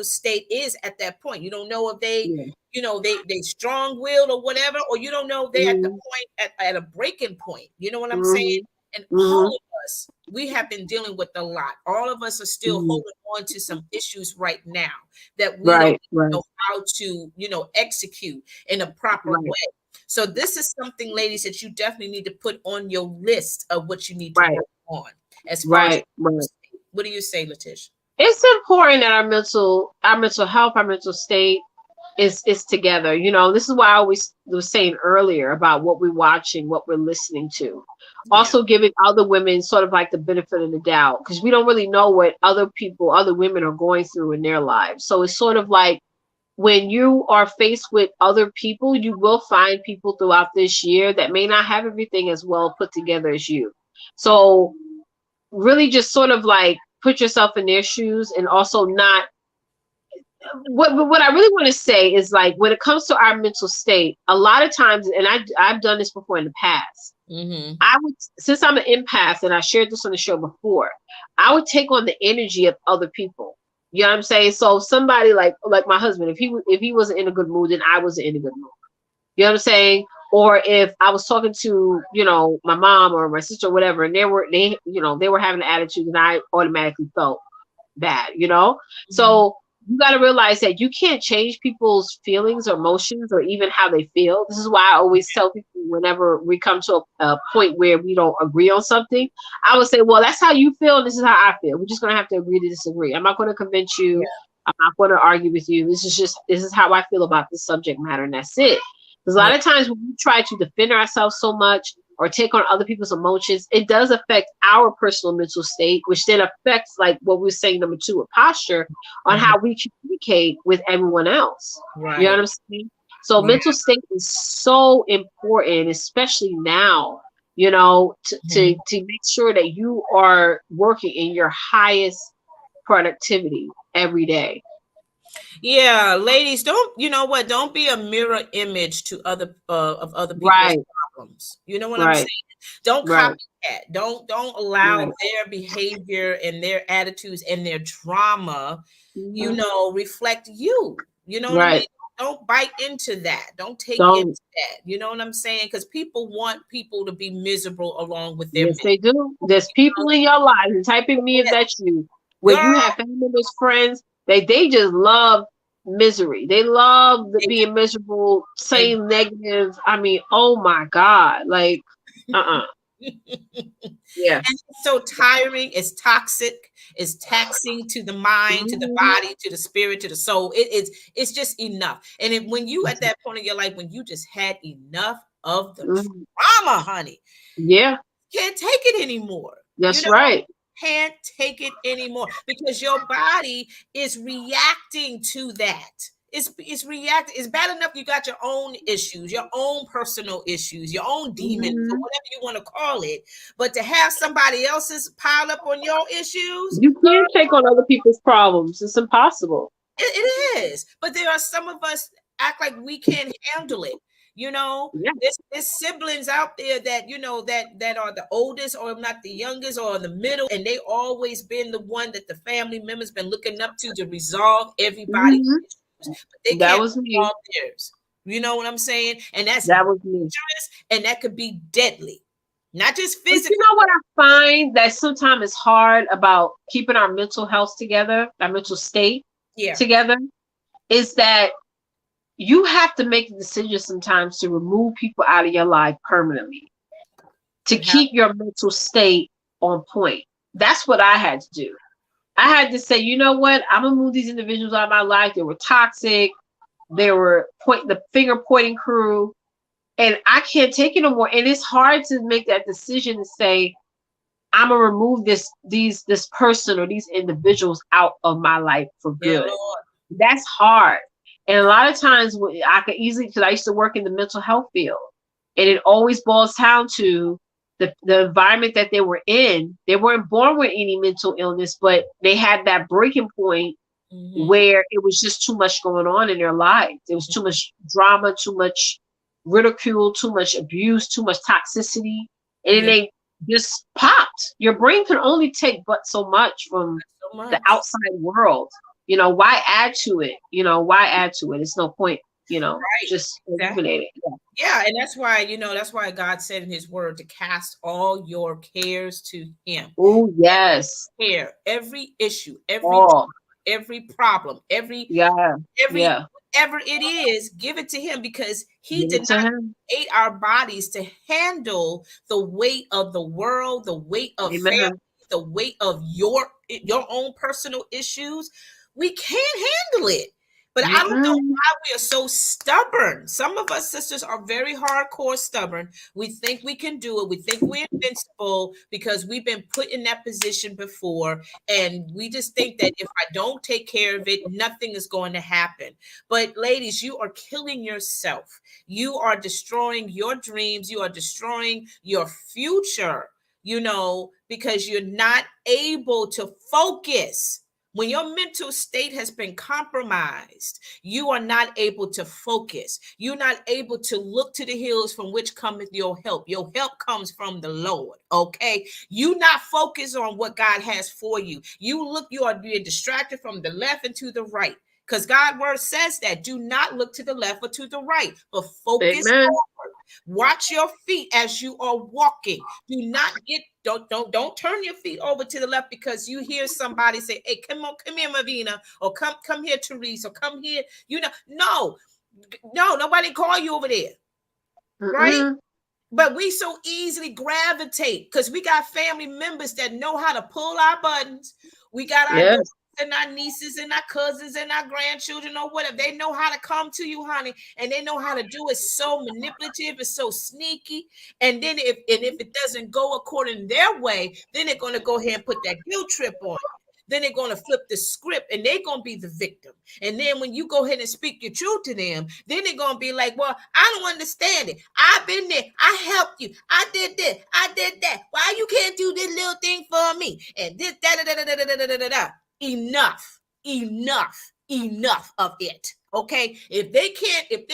state is at that point. You don't know if they Yeah. they strong-willed or whatever, or you don't know if they're at the Mhm. point at a breaking point. You know what I'm saying? Mhm. And all Mhm. of us, we have been dealing with a lot. All of us are still Mhm. holding on to some issues right now that we don't Right, right, know how to, execute in a proper right, way. So this is something, ladies, that you definitely need to put on your list of what you need to right, work on as far as right, right. what do you say, Letitia? It's important that our mental health, our mental state is together. This is why I always was saying earlier about what we're watching, what we're listening to. Yeah. Also giving other women sort of like the benefit of the doubt because we don't really know what other women are going through in their lives. So it's sort of like when you are faced with other people, you will find people throughout this year that may not have everything as well put together as you. So really just sort of like put yourself in their shoes and also not what I really want to say is like when it comes to our mental state, a lot of times, and I've done this before in the past. Mm-hmm. I would, since I'm an empath, and I shared this on the show before, I would take on the energy of other people. You know what I'm saying? So somebody like my husband, if he wasn't in a good mood, then I wasn't in a good mood. You know what I'm saying? Or if I was talking to, my mom or my sister or whatever, and they were having an attitude, and I automatically felt bad. Mm-hmm. So you got to realize that you can't change people's feelings or emotions or even how they feel. This is why I always tell people whenever we come to a point where we don't agree on something, I would say, well, that's how you feel, and this is how I feel. We're just going to have to agree to disagree. I'm not going to convince you. I'm not going to argue with you. This is how I feel about this subject matter, and that's it. Because a Yeah. lot of times when we try to defend ourselves so much or take on other people's emotions, it does affect our personal mental state, which then affects like what we were saying, number two, a posture on Mhm. how we communicate with everyone else. You know what Right. I'm saying? So Yeah. mental state is so important, especially now, to make sure that you are working in your highest productivity every day. Yeah, ladies, don't you know what? Don't be a mirror image to other people's Right, problems. You know what I'm saying? right, Don't right, copycat. Don't allow right. their behavior and their attitudes and their drama, Mhm. reflect you. You know what I mean? Right. Don't bite into that. Don't take into Don't. that. You know what I'm saying? Because people want people to be miserable along with their Yes, misery. they do. There's people in your life, and type in me if Yes, that's you, where girl, you have family members, friends, they just love misery. They love they being miserable, do. saying negative. I mean, oh my God. Like, uh-uh. Yeah. And it's so tiring, it's toxic, it's taxing to the mind, to the Mhm. body, to the spirit, to the soul. It's just enough. And when you at that point in your life when you just had enough of the Mhm. drama, honey, Yeah, can't take it anymore. You that's know, right. can't take it anymore because your body is reacting to that. It's reacting. It's bad enough you got your own issues, your own personal issues, your own demons, or Mhm. whatever you want to call it. But to have somebody else's pile up on your issues, You can't take on other people's problems. It's impossible. it is. But there are some of us act like we can't handle it. You know, Yeah. there's siblings out there that, that are the oldest or not the youngest or in the middle, and they always been the one that the family members been looking up to resolve everybody's Hmm. issues, but they That can't was me. resolve theirs. You know what I'm saying? And that's That was me. dangerous, and that could be deadly, not just But you physically. know what I find that sometimes is hard about keeping our mental health together, our mental state Yeah. together, is that you have to make a decision sometimes to remove people out of your life permanently to You have. keep your mental state on point. That's what I had to do. I had to say, you know what? I'm gonna move these individuals out of my life. They were toxic. They were the finger pointing crew, and I can't take it no more. And it's hard to make that decision to say, I'm gonna remove this person or these individuals out of my life for Yeah, good. Lord. That's hard. And a lot of times I could easily, because I used to work in the mental health field, and it always boils down to the environment that they were in. They weren't born with any mental illness, but they had that breaking point Hmm. where it was just too much going on in their lives. There was too much drama, too much ridicule, too much abuse, too much toxicity, and then Yeah, they just popped. Your brain can only take but so much from so the much. outside world. Why add to it? Why add to it? It's no point, Right. just Exactly. eliminate it. Yeah, and that's why God said in his word to cast all your cares to him. Oh, yes. Care, every issue, Oh, every problem, yeah. every Yeah. whatever it is, give it to him, because he Give did it to not him. create our bodies to handle the weight of the world, the weight of family, Amen. the weight of your own personal issues. We can't handle it. But I don't know Mm-mm. why we are so stubborn. Some of us sisters are very hardcore stubborn. We think we can do it. We think we're invincible because we've been put in that position before. And we just think that if I don't take care of it, nothing is going to happen. But ladies, you are killing yourself. You are destroying your dreams. You are destroying your future, because you're not able to focus. When your mental state has been compromised, you are not able to focus. You're not able to look to the hills from which cometh your help. Your help comes from the Lord. Okay. You not focus on what God has for you. You are being distracted from the left and to the right. Because God's word says that do not look to the left or to the right, but focus Amen. forward. Watch your feet as you are walking. Do not get don't turn your feet over to the left because you hear somebody say, "Hey, come here, Mavina," or come here, Therese, or come here. No, nobody call you over there, right? Mm-mm. But we so easily gravitate because we got family members that know how to pull our buttons. We got our daughters Yes. and our nieces and our cousins and our grandchildren or whatever. They know how to come to you, honey, and they know how to do it so manipulative, it's so sneaky. And then if it doesn't go according to their way, then they're gonna go ahead and put that guilt trip on you. Then they're going to flip the script and they're going to be the victim. And then when you go ahead and speak your truth to them, then they're going to be like, well, I don't understand it. I've been there. I helped you. I did this. I did that. Why you can't do this little thing for me? And this, da, da, da, da, da, da, da, da, da. Enough. Enough of it. Okay. If they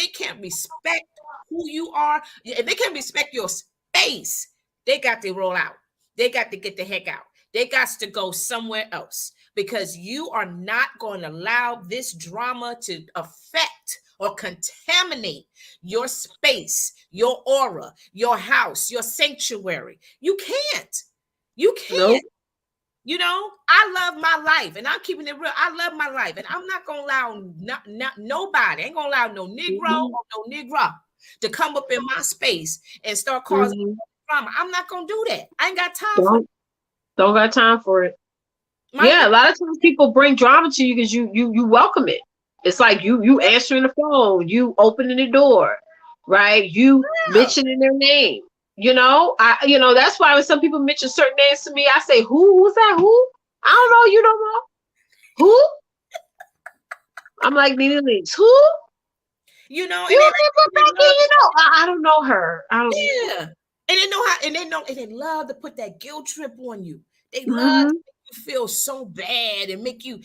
can't respect who you are, if they can't respect your space, they got to roll out. They got to get the heck out. They got to go somewhere else because you are not going to allow this drama to affect or contaminate your space, your aura, your house, your sanctuary. You can't. You can't. Nope. I love my life and I'm keeping it real. I love my life and I'm not going to allow nobody, I ain't going to allow no Negro Mm-hmm. or no Negro to come up in my space and start causing Mm-hmm. drama. I'm not going to do that. I ain't got time for Don't don't got time for it. my Yeah, a lot of times people bring drama to you because you welcome it. It's like you answering the phone, you opening the door, right? You girl. mentioning their name. That's why when some people mention certain names to me, I say, Who's that? Who? I don't know. You don't know who? I'm like Nene Leaks. Who? And You they remember they Becky? love, I don't know her. I don't. yeah, and they know how, and they love to put that guilt trip on you. They love to Mm-hmm. you feel so bad and make you,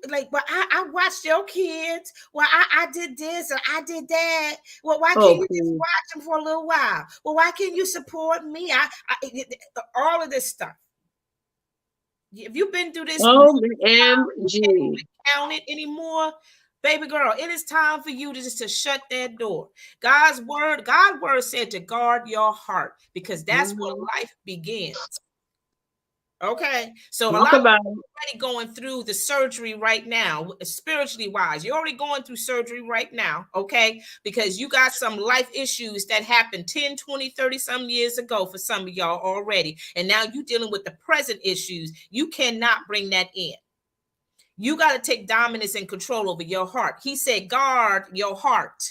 like, but I watched your kids. Well, I did this or I did that. Well, why can't Oh, you just please. watch them for a little while? Well, why can't you support me? All of this stuff. If you've been through this, you can't OMG. even count it anymore. Baby girl, it is time for you to just to shut that door. God's word said to guard your heart because that's where Mhm. life begins. Okay, so a Talk lot of about people already going through the surgery right now, spiritually wise. You're already going through surgery right now, okay? Because you got some life issues that happened 10, 20, 30 some years ago for some of y'all already. And now you're dealing with the present issues. You cannot bring that in. You got to take dominance and control over your heart. He said, guard your heart.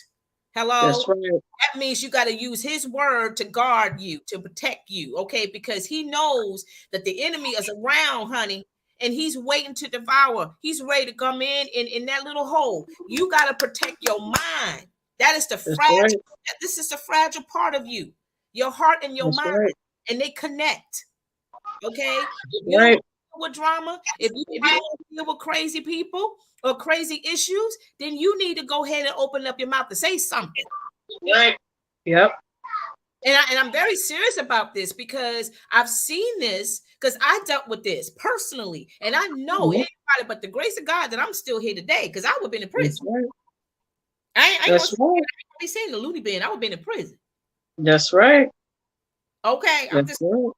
Hello? that's right. That means you got to use his word to guard you, to protect you, okay? Because he knows that the enemy is around, honey, and he's waiting to devour. He's ready to come in that little hole. You got to protect your mind. That is the That's fragile, right. this is the fragile part of you, your heart and your That's mind, right. and they connect, okay? If you don't Right. deal with drama, if you don't deal with crazy people or crazy issues, then you need to go ahead and open up your mouth to say something. Right. Yep. And I'm very serious about this because I've seen this because I dealt with this personally. And I know Yep. anybody but the grace of God that I'm still here today because I would have been in That's prison. right. I ain't That's right. gonna be saying the loony bin. I would have been in prison. That's right. Okay. That's right.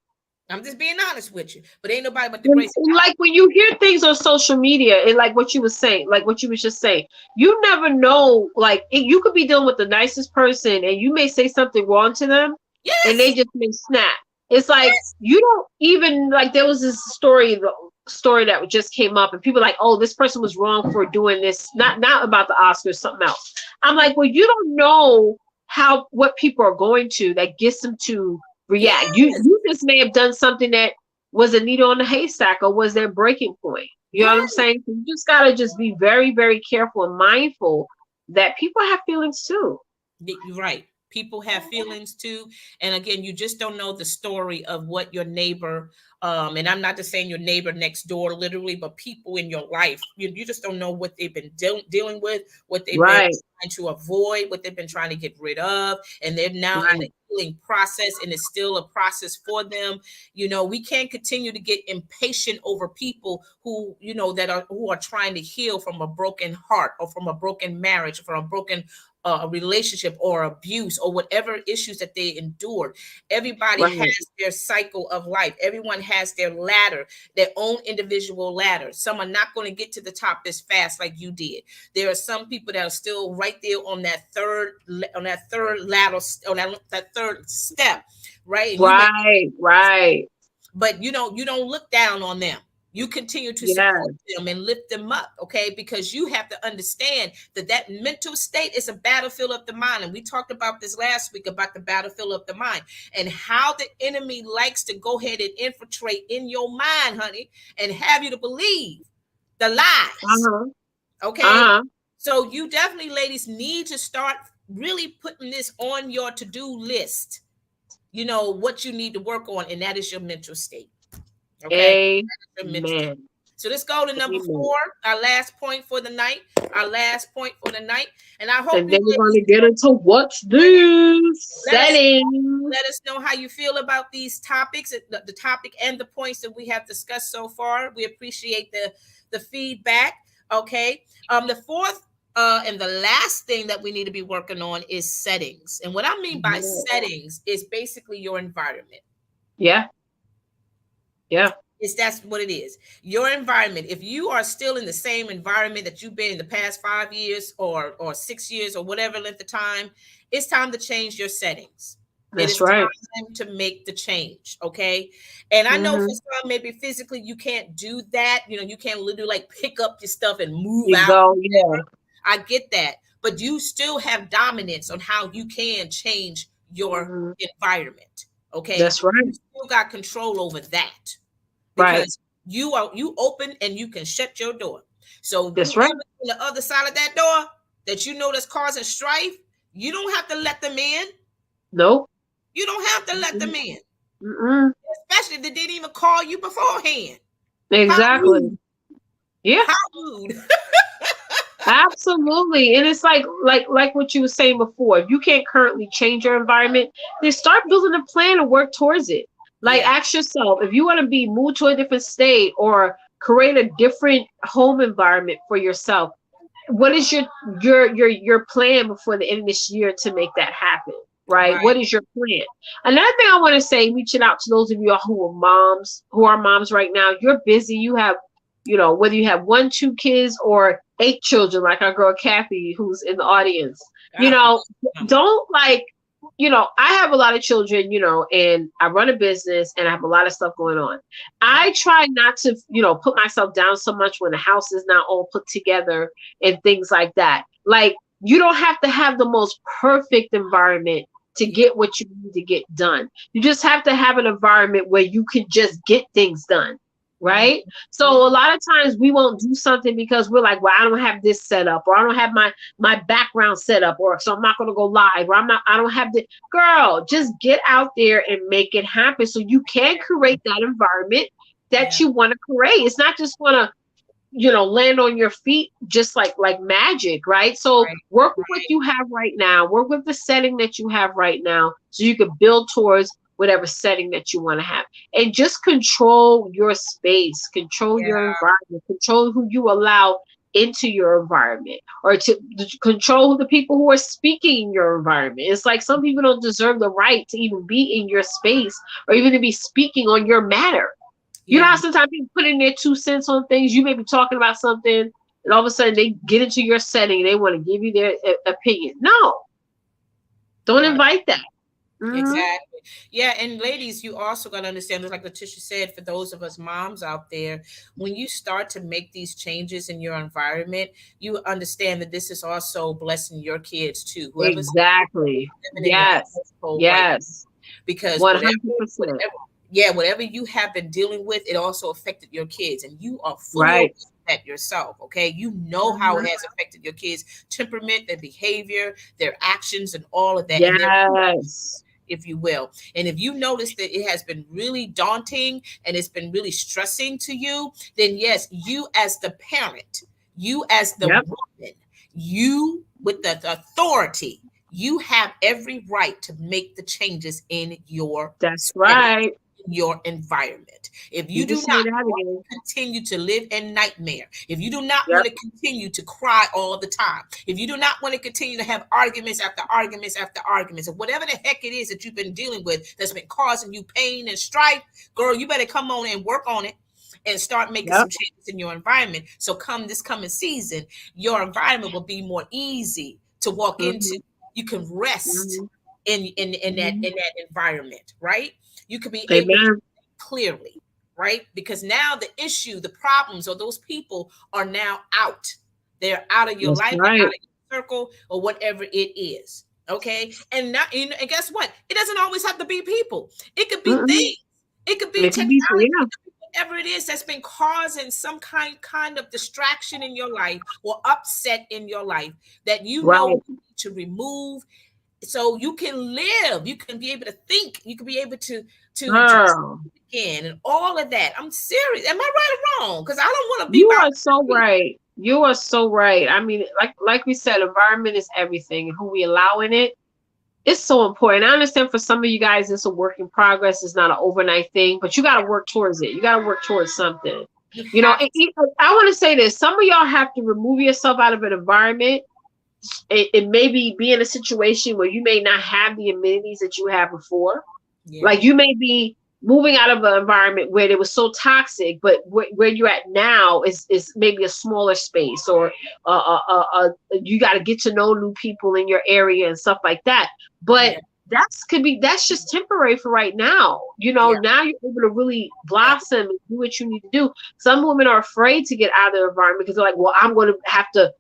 I'm just being honest with you. But ain't nobody but the grace of And like when you hear things on social media and like what you was saying, like what you was just saying, you never know. Like you could be dealing with the nicest person and you may say something wrong to them God. and they Yes. just may snap. It's like Yes. you don't even like there was this story that just came up and people like, oh, this person was wrong for doing this, not about the Oscars, something else. I'm like, well, you don't know how what people are going to that gets them to react. Yes. You just may have done something that was a needle in the haystack or was their breaking point. You know what I'm Right. saying? You just gotta just be very, very careful and mindful that people have feelings too. You're right. People have feelings too. And again, you just don't know the story of what your neighbor, and I'm not just saying your neighbor next door, literally, but people in your life. You just don't know what they've been dealing with, what they've been Right, trying to avoid, what they've been trying to get rid of. And they're now in right, the healing process, and it's still a process for them. We can't continue to get impatient over people who are trying to heal from a broken heart or from a broken marriage or from a broken a relationship or abuse or whatever issues that they endured. Everybody right, has their cycle of life. Everyone has their ladder, their own individual ladder. Some are not going to get to the top as fast like you did. There are some people that are still right there on that third ladder, on that third step, right? And right, right. but you don't look down on them. You continue to Yeah, support them and lift them up, okay? Because you have to understand that mental state is a battlefield of the mind. And we talked about this last week about the battlefield of the mind and how the enemy likes to go ahead and infiltrate in your mind, honey, and have you to believe the lies, uh-huh, okay? uh-huh. So you definitely, ladies, need to start really putting this on your to-do list. What you need to work on, and that is your mental state. Okay. Your mental state. Amen. So let's go to number Amen. 4, our last point for the night. Our last point for the night. And I hope And you then we're ladies gonna get into what's this let us setting. let us know how you feel about these topics, the topic and the points that we have discussed so far. We appreciate the feedback. Okay. The fourth and the last thing that we need to be working on is settings. And what I mean by Yeah, settings is basically your environment. yeah, yeah. That's what it is. Your environment. If you are still in the same environment that you've been in the past 5 years or 6 years or whatever length of time, it's time to change your settings. It That's is right. time to make the change. Okay. And I know for Mm-hmm. some, maybe physically you can't do that. You can't literally like pick up your stuff and move You out. go, yeah. I get that. But you still have dominance on how you can change your Mm-hmm. environment. Okay. That's right. You still got control over that Right. because you open and you can shut your door. So That's right. whoever on the other side of that door that that's causing strife, you don't have to let them in. Nope. You don't have to let Mm-mm. them in, Mm-mm. especially if they didn't even call you beforehand. How rude. Exactly. Yeah. How rude. Absolutely. And it's like what you were saying before. If you can't currently change your environment, then start building a plan and work towards it. Like Yeah. ask yourself if you want to be moved to a different state or create a different home environment for yourself, what is your plan before the end of this year to make that happen? Right? Right. What is your plan? Another thing I want to say, reaching out to those of you who are moms right now, you're busy, you have, whether you have one, two kids or eight children, like our girl Kathy, who's in the audience, you God know, bless them. don't I have a lot of children, and I run a business and I have a lot of stuff going on. Yeah. I try not to, put myself down so much when the house is not all put together and things like that. Like, you don't have to have the most perfect environment to Yeah. get what you need to get done. You just have to have an environment where you can just get things done. Mm, Right. So mm, a lot of times we won't do something because we're like, well, I don't have this set up, or I don't have my background set up, or so I'm not going to go live, or I don't have the girl. Just get out there and make it happen so you can create that environment that yeah. you want to create. It's not just going to land on your feet just like magic, right? So Right. work with what Right. you have right now, work with the setting that you have right now so you can build towards whatever setting that you want to have, and just control your space, control Yeah. your environment, control who you allow into your environment, or to control the people who are speaking in your environment. It's like some people don't deserve the right to even be in your space or even to be speaking on your matter. You know how Yeah. sometimes people put in their 2 cents on things. You may be talking about something, and all of a sudden they get into your setting and they want to give you their opinion. No, don't Right. invite that. Mm-hmm. Exactly. Yeah, and ladies, you also got to understand, just like Letitia said, for those of us moms out there, when you start to make these changes in your environment, you understand that this is also blessing your kids too, whoever's Exactly. living in your Yes. household right now. Yes. Because 100%. whatever you have been dealing with, it also affected your kids, and you are fully aware Right. of that yourself. Okay, you know how Mm-hmm. it has affected your kids' temperament, their behavior, their actions, and all of that, and their, Yes. if you will. And if you notice that it has been really daunting and it's been really stressing to you, then yes, you as the parent, you as the Yep. woman, you with the authority, you have every right to make the changes in your That's setting, right. your environment. If you You do can say not that want again. to continue to live in nightmare, if you do not want Yep. to continue to cry all the time, if you do not want to continue to have arguments after arguments after arguments, or whatever the heck it is that you've been dealing with that's been causing you pain and strife, girl, you better come on and work on it and start making Yep. some changes in your environment. So come this coming season, your environment will be more easy to walk into. Mm-hmm. You can rest Mm-hmm. in that Mm-hmm. environment, right? You could be able to Amen. think clearly, right? Because now the issue, the problems, or those people are now out. They're out of your That's life, they're out right. of your circle, or whatever it is. Okay. And not, and guess what? It doesn't always have to be people. It could be Mm-mm. things. It could be It could be, technology. yeah. It could be whatever it is that's been causing some kind of distraction in your life or upset in your life that you know Right. you need to remove, so you can live, you can be able to think, you can be able to Girl. again, and all of that. I'm serious. Am I right or wrong? Because I don't want to be You about are so right. You are so right. I mean, like we said, environment is everything. Who we allow in it, it's so important. I understand for some of you guys, it's a work in progress. It's not an overnight thing, but you got to work towards it. You got to work towards something. you have I want to say this. Some of y'all have to remove yourself out of an environment and maybe be in a situation where you may not have the amenities that you had before. yeah, Like you may be moving out of an environment where it was so toxic, but where you're at now is maybe a smaller space, or you got to get to know new people in your area and stuff like that. But yeah, that's just temporary for right now. yeah, Now you're able to really yeah. blossom and do what you need to do. Some women are afraid to get out of their environment because they're like, well, I'm going to have to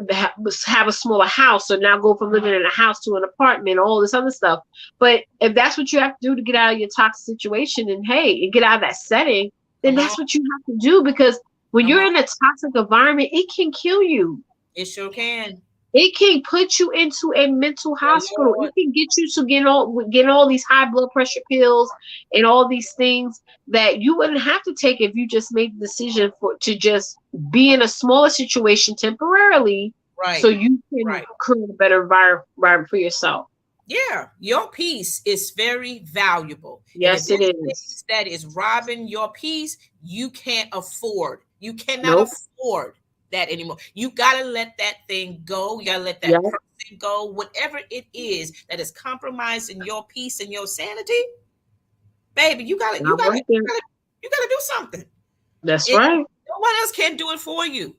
have a smaller house, or now go from living in a house to an apartment, all this other stuff. But if that's what you have to do to get out of your toxic situation, and hey, and get out of that setting, then Come on, that's what you have to do, because when come you're on. in a toxic environment, it can kill you. It sure can. It can put you into a mental Yeah, hospital. Lord. It can get you to getting all these high blood pressure pills and all these things that you wouldn't have to take if you just made the decision to just be in a smaller situation temporarily, so Right. you can Right. create a better environment for yourself. Yeah, your peace is very valuable. And if Yes, it there's is. things that is robbing your peace, you cannot Nope. afford that anymore. You got to let that thing go. You got to let that Yep. person go. Whatever it is that is compromising your peace and your sanity, baby, Not worth it. you got to do something. That's And right. no one else can do it for you.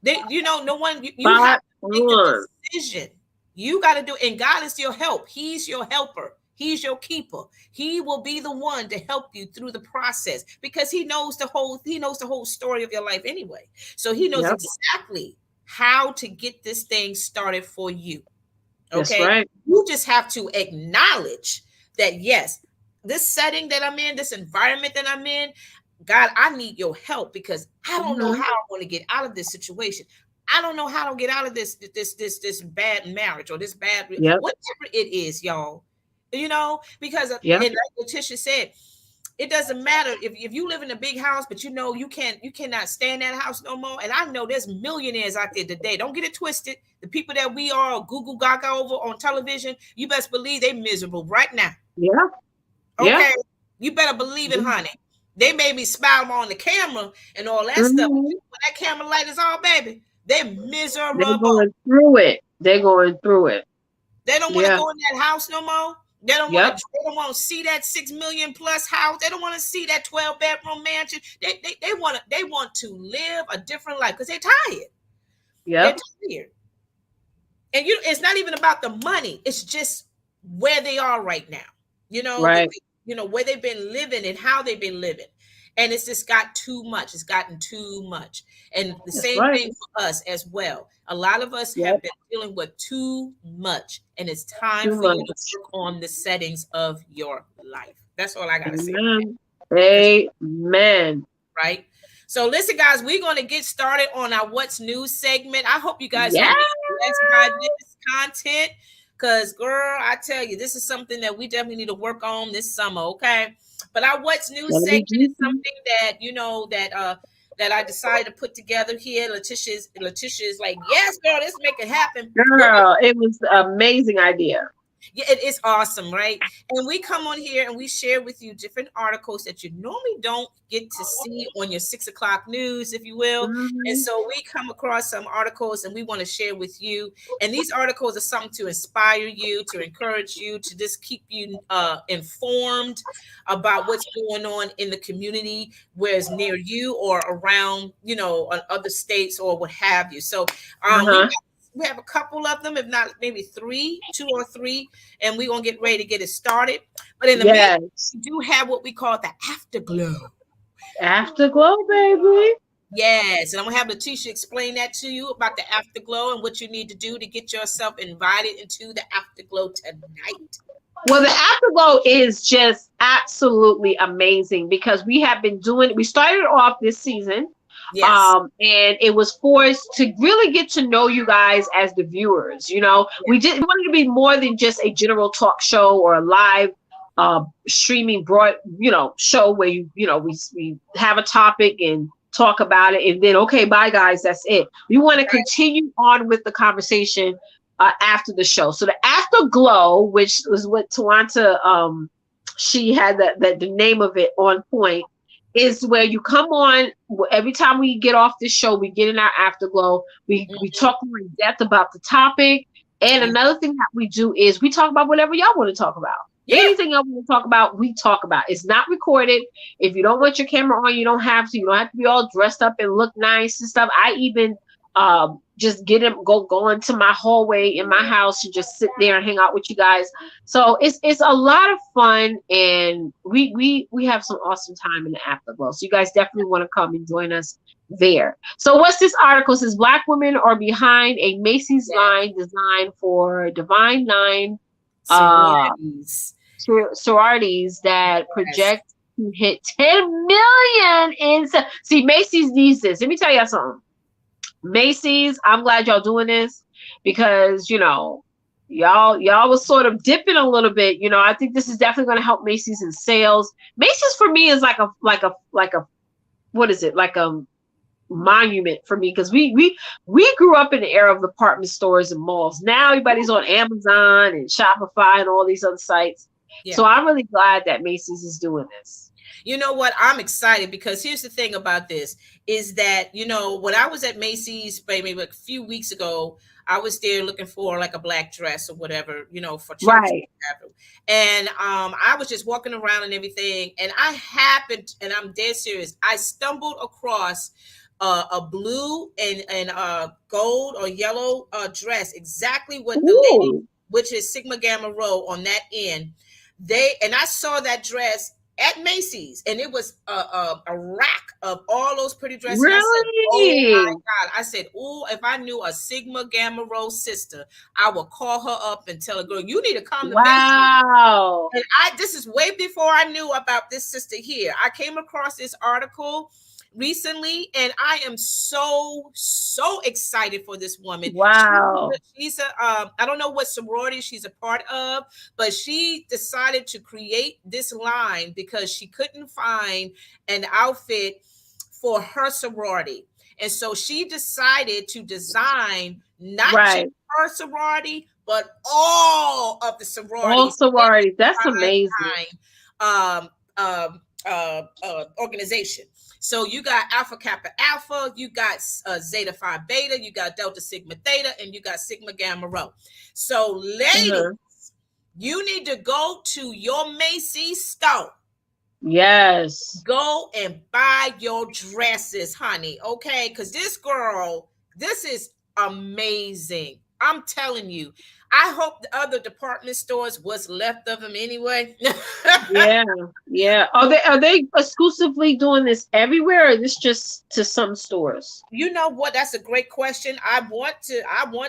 No one, you have Spot to make the on. decision. You got to do it. And God is your help. He's your helper. He's your keeper. He will be the one to help you through the process because he knows the whole story of your life anyway. So he knows Yep. exactly how to get this thing started for you. That's Okay. right. You just have to acknowledge that, yes, this setting that I'm in, this environment that I'm in, God, I need your help because I don't know Hmm. how I'm going to get out of this situation. I don't know how to get out of this bad marriage or this bad Yep. whatever it is, y'all. Because Yep. and like Letitia said, it doesn't matter if you live in a big house, but you cannot stay in that house no more. And I know there's millionaires out there today. Don't get it twisted. The people that we are Google Gaga over on television, you best believe they miserable right now. Yeah. Yeah. Okay, you better believe it, honey. They made me smile on the camera and all that stuff. Hmm. When that camera light is on, baby, they're They're miserable. going through it. They're going through it. They don't want to Yeah. go in that house no more. They don't want to. Yep. They don't want to see that 6 million plus house. They don't want to see that 12 bedroom mansion. They want to. They want to live a different life because they're tired. They're Yep. tired. And it's not even about the money. It's just where they are right now. Right. Where they've been living and how they've been living. And it's just got too much. It's gotten too much. And the That's same right. thing for us as well. A lot of us have Yep. been dealing with too much. And it's time Too for you to much. work on the settings of your life. That's all I got to say. Amen. That's Amen. right. So listen, guys, we're going to get started on our What's New segment. I hope you guys are Yeah. being blessed by this content. Because, girl, I tell you, this is something that we definitely need to work on this summer, okay? But our What's New Gotta be segment is juicy. something that I decided to put together here. Letitia is like, yes, girl, let's make it happen. Girl, it was an amazing idea. Yeah, it is awesome, right? And we come on here and we share with you different articles that you normally don't get to see on your 6 o'clock news, if you will. And Mhm. so we come across some articles and we want to share with you. And these articles are something to inspire you, to encourage you, to just keep you informed about what's going on in the community, where it's near you or around, on other states or what have you. So Uh-huh. we have a couple of them, if not maybe two or three, and we're gonna get ready to get it started. But in the meantime, Yes. we do have what we call the afterglow. Afterglow, baby. Yes, and I'm gonna have Letitia explain that to you about the afterglow and what you need to do to get yourself invited into the afterglow tonight. Well, the afterglow is just absolutely amazing because we started off this season. Yes. And it was forced to really get to know you guys as the viewers. Yeah. We wanted to be more than just a general talk show or a live streaming broad, show where we have a topic and talk about it and then okay, bye guys, that's it. We want to continue on with the conversation after the show. So the afterglow, which was what Twonta she had that the name of it on point, is where you come on every time we get off this show. We get in our afterglow. We talk more in depth about the topic. And another thing that we do is we talk about whatever y'all want to talk about. Yeah. Anything y'all want to talk about, we talk about. It's not recorded. If you don't want your camera on, you don't have to. You don't have to be all dressed up and look nice and stuff. I even just go into my hallway in my house and just sit there and hang out with you guys. So it's a lot of fun, and we have some awesome time in the afterglow. So you guys definitely want to come and join us there. So what's this article? It says Black women are behind a Macy's line designed for Divine Nine Sororities. sororities that project to hit 10 million in see Macy's needs this. Let me tell y'all something. Macy's, I'm glad y'all doing this. because y'all was sort of dipping a little bit. I think this is definitely going to help Macy's in sales. Macy's for me is like a what is it, like a monument for me, because we grew up in the era of department stores and malls. Now everybody's on Amazon and Shopify and all these other sites. Yeah. So I'm really glad that Macy's is doing this. You know what? I'm excited because here's the thing about this is that, when I was at Macy's maybe like a few weeks ago, I was there looking for like a black dress or whatever, for church. Right. And I was just walking around and everything. And I happened, and I'm dead serious, I stumbled across a blue and gold or yellow dress, exactly what the lady, which is Sigma Gamma Rho on that end. And I saw that dress at Macy's, and it was a rack of all those pretty dresses. Really? I said, oh my God. I said, oh, if I knew a Sigma Gamma Rho sister, I would call her up and tell her, girl, you need to come to Macy's. Wow. And this is way before I knew about this sister here. I came across this article recently, and I am so excited for this woman. Wow. She's I don't know what sorority she's a part of, but she decided to create this line because she couldn't find an outfit for her sorority, and so she decided to design not just her sorority but all of the sororities. All sororities. That's amazing. Organization. So you got Alpha Kappa Alpha, you got Zeta Phi Beta, you got Delta Sigma Theta, and you got Sigma Gamma Rho. So ladies, you need to go to your Macy's store. Yes. Go and buy your dresses, honey. Okay, because this is amazing. I'm telling you. I hope the other department stores what's left of them anyway. Yeah. Are they exclusively doing this everywhere, or is this just to some stores? You know what? That's a great question. I want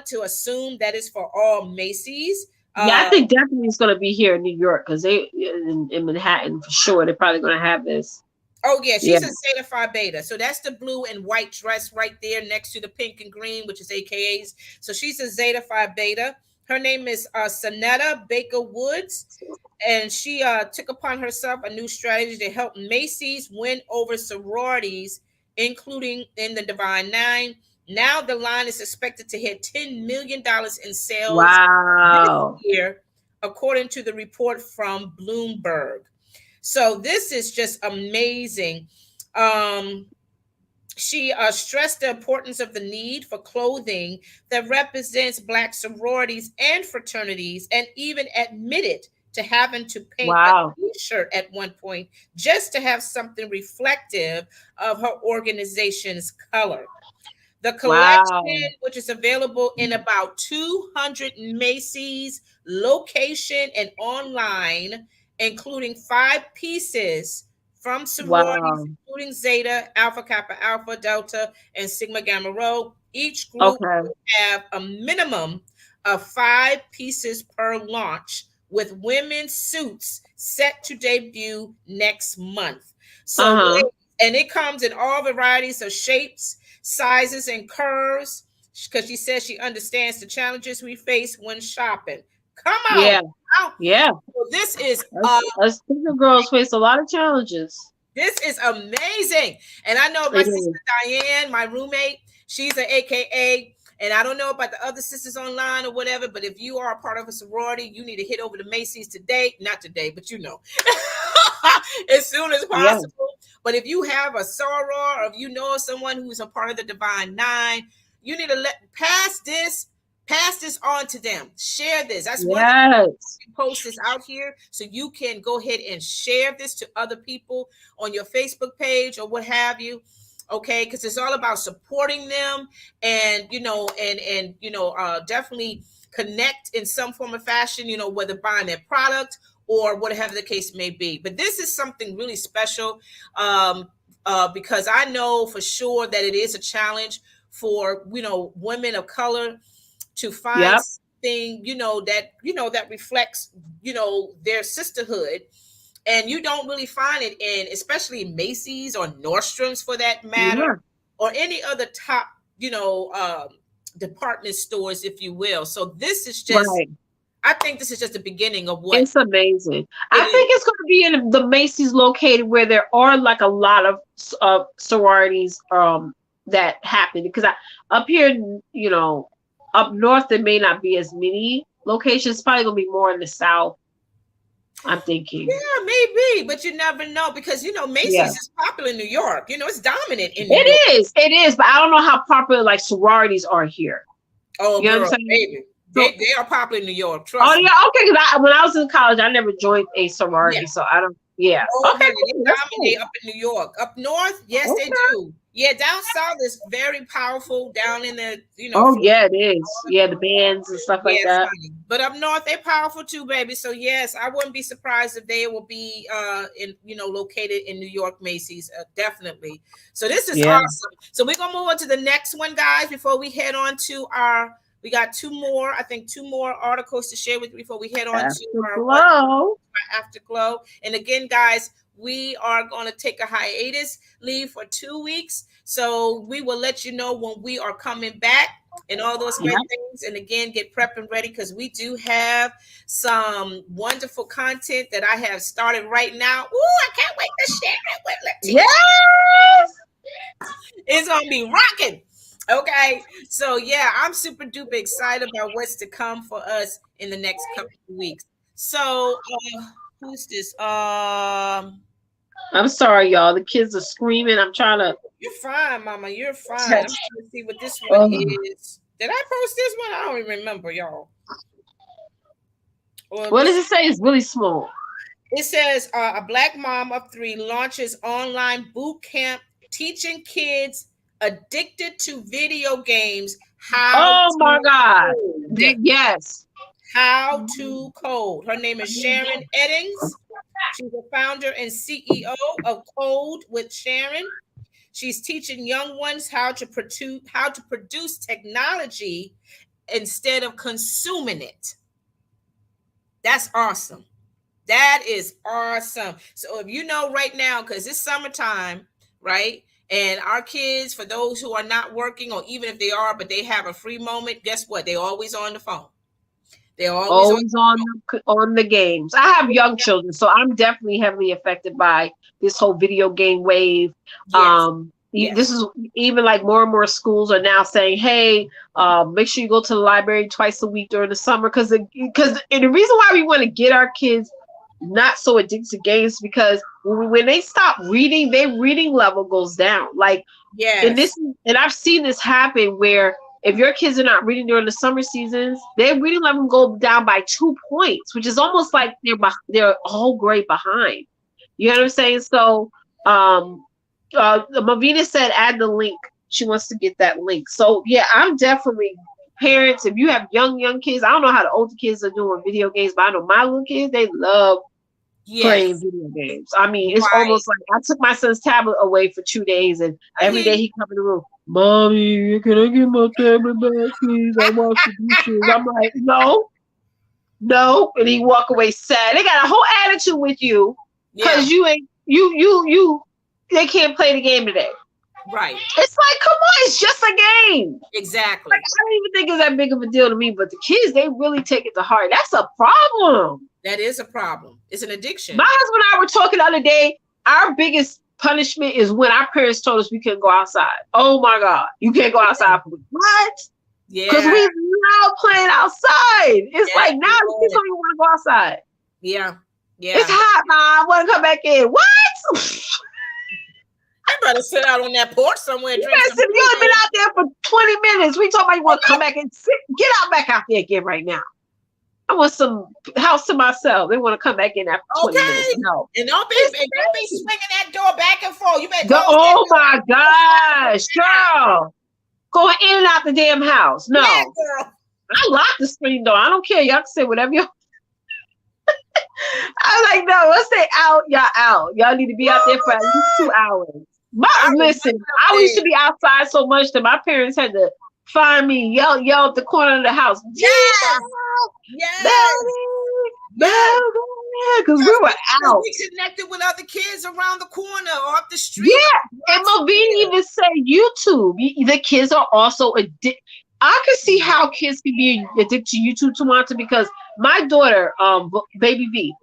to assume that it's for all Macy's. Yeah, I think definitely it's going to be here in New York, because they in Manhattan for sure. They're probably going to have this. Oh yeah, she's a Zeta Phi Beta. So that's the blue and white dress right there next to the pink and green, which is AKAs. So she's a Zeta Phi Beta. Her name is Sonetta Baker Woods, and she took upon herself a new strategy to help Macy's win over sororities, including in the Divine Nine. Now the line is expected to hit $10 million in sales this year, according to the report from Bloomberg. So this is just amazing. She stressed the importance of the need for clothing that represents Black sororities and fraternities, and even admitted to having to paint a t-shirt at one point just to have something reflective of her organization's color. The collection, which is available in about 200 Macy's location and online, including 5 pieces from sororities, including Zeta, Alpha Kappa Alpha, Delta, and Sigma Gamma Rho. Each group will have a minimum of 5 pieces per launch, with women's suits set to debut next month. So, and it comes in all varieties of shapes, sizes, and curves, because she says she understands the challenges we face when shopping. Come on. Yeah. So this is us single girls face a lot of challenges. This is amazing. And I know my sister Diane, my roommate, she's an AKA. And I don't know about the other sisters online or whatever, but if you are a part of a sorority, you need to hit over to Macy's today. Not today, but as soon as possible. Yeah. But if you have a soror, or if you know someone who's a part of the Divine Nine, you need to pass this on to them. Share this. That's why we post this out here, so you can go ahead and share this to other people on your Facebook page or what have you. Okay, because it's all about supporting them, and definitely connect in some form of fashion, whether buying their product or whatever the case may be. But this is something really special, because I know for sure that it is a challenge for women of color to find something that reflects their sisterhood. And you don't really find it in, especially Macy's or Nordstrom's for that matter, or any other top, department stores, if you will. So this is just, I think this is just the beginning of what it's amazing. I think it's going to be in the Macy's located where there are like a lot of sororities that happen, because up here, you know, up north there may not be as many locations. It's probably going to be more in the south, I'm thinking. Yeah, maybe, but you never know, because you know Macy's is popular in New York. You know, it's dominant in New York. It is, but I don't know how popular like sororities are here. Oh, you know girl, what I'm saying? baby. They are popular in New York. Trust me. Yeah, okay. Because when I was in college, I never joined a sorority, so I don't. Yeah. Oh, okay. Honey, they dominate up in New York. Up north, yes, they do. Yeah, down south is very powerful. Down in the, you know. Oh yeah, it is. Yeah, the bands and stuff like that. Honey. But up north, they're powerful too, baby. So yes, I wouldn't be surprised if they will be in, you know, located in New York Macy's. Definitely. So this is awesome. So we're gonna move on to the next one, guys. Before we head on to our. We got two more articles to share with you before we head on to our Afterglow. And again, guys, we are going to take a hiatus, leave for 2 weeks. So we will let you know when we are coming back and all those great things. And again, get prepped and ready, because we do have some wonderful content that I have started right now. Ooh, I can't wait to share it with Leticia. Yes! It's going to be rocking. Okay, so yeah, I'm super duper excited about what's to come for us in the next couple of weeks. So, who's this? I'm sorry, y'all. The kids are screaming. I'm trying to. You're fine, Mama. You're fine. I'm trying to see what this one is. Did I post this one? I don't even remember, y'all. What does it say? It's really small. It says a Black mom of 3 launches online boot camp teaching kids addicted to video games how to code. Her name is Sharon Eddings. She's the founder and CEO of Code with Sharon. She's teaching young ones how to produce technology instead of consuming it. That's awesome. That is awesome. So if you know right now, because it's summertime, right? And our kids, for those who are not working, or even if they are, but they have a free moment, guess what? They're always on the phone. They're always on the games. I have young children, so I'm definitely heavily affected by this whole video game wave. This is even like more and more schools are now saying, hey, make sure you go to the library twice a week during the summer, because the reason why we want to get our kids not so addicted to games, because when they stop reading, their reading level goes down. Like, and I've seen this happen where if your kids are not reading during the summer seasons, their reading level go down by 2 points, which is almost like they're a whole grade behind. You know what I'm saying? So, Mavina said add the link. She wants to get that link. So yeah, I'm definitely. Parents, if you have young kids, I don't know how the older kids are doing video games, but I know my little kids, they love playing video games. I mean, it's almost like I took my son's tablet away for 2 days, and every day he come in the room, Mommy, can I get my tablet back, please? I want the dishes. I'm like, no, and he walk away sad. They got a whole attitude with you because you ain't they can't play the game today. Right. It's like, come on, it's just a game. Exactly. Like, I don't even think it's that big of a deal to me, but the kids, they really take it to heart. That's a problem. That is a problem. It's an addiction. My husband and I were talking the other day. Our biggest punishment is when our parents told us we couldn't go outside. Oh my God, you can't go outside. What? Yeah. Because we love playing outside. It's like now the kids don't even want to go outside. Yeah. Yeah. It's hot, Mom. I want to come back in. What? I better sit out on that porch somewhere. You have been out there for 20 minutes. We talking about you want to come back and sit. Get out back out there again right now. I want some house to myself. They want to come back in after 20 minutes. No. And don't be swinging that door back and forth. You better go. Oh my gosh, girl. Going in and out the damn house. No. Yeah, girl. I lock the screen door. I don't care. Y'all can say whatever you I was like, no, once they out, y'all out. Y'all need to be out there for at least 2 hours. Listen, I used to be outside so much that my parents had to find me, yell at the corner of the house. Yes. Because we were out. We connected with other kids around the corner or up the street. Yeah, and Movini even said YouTube. The kids are also addicted. I can see how kids can be addicted to YouTube, Tamanta, because my daughter, baby V,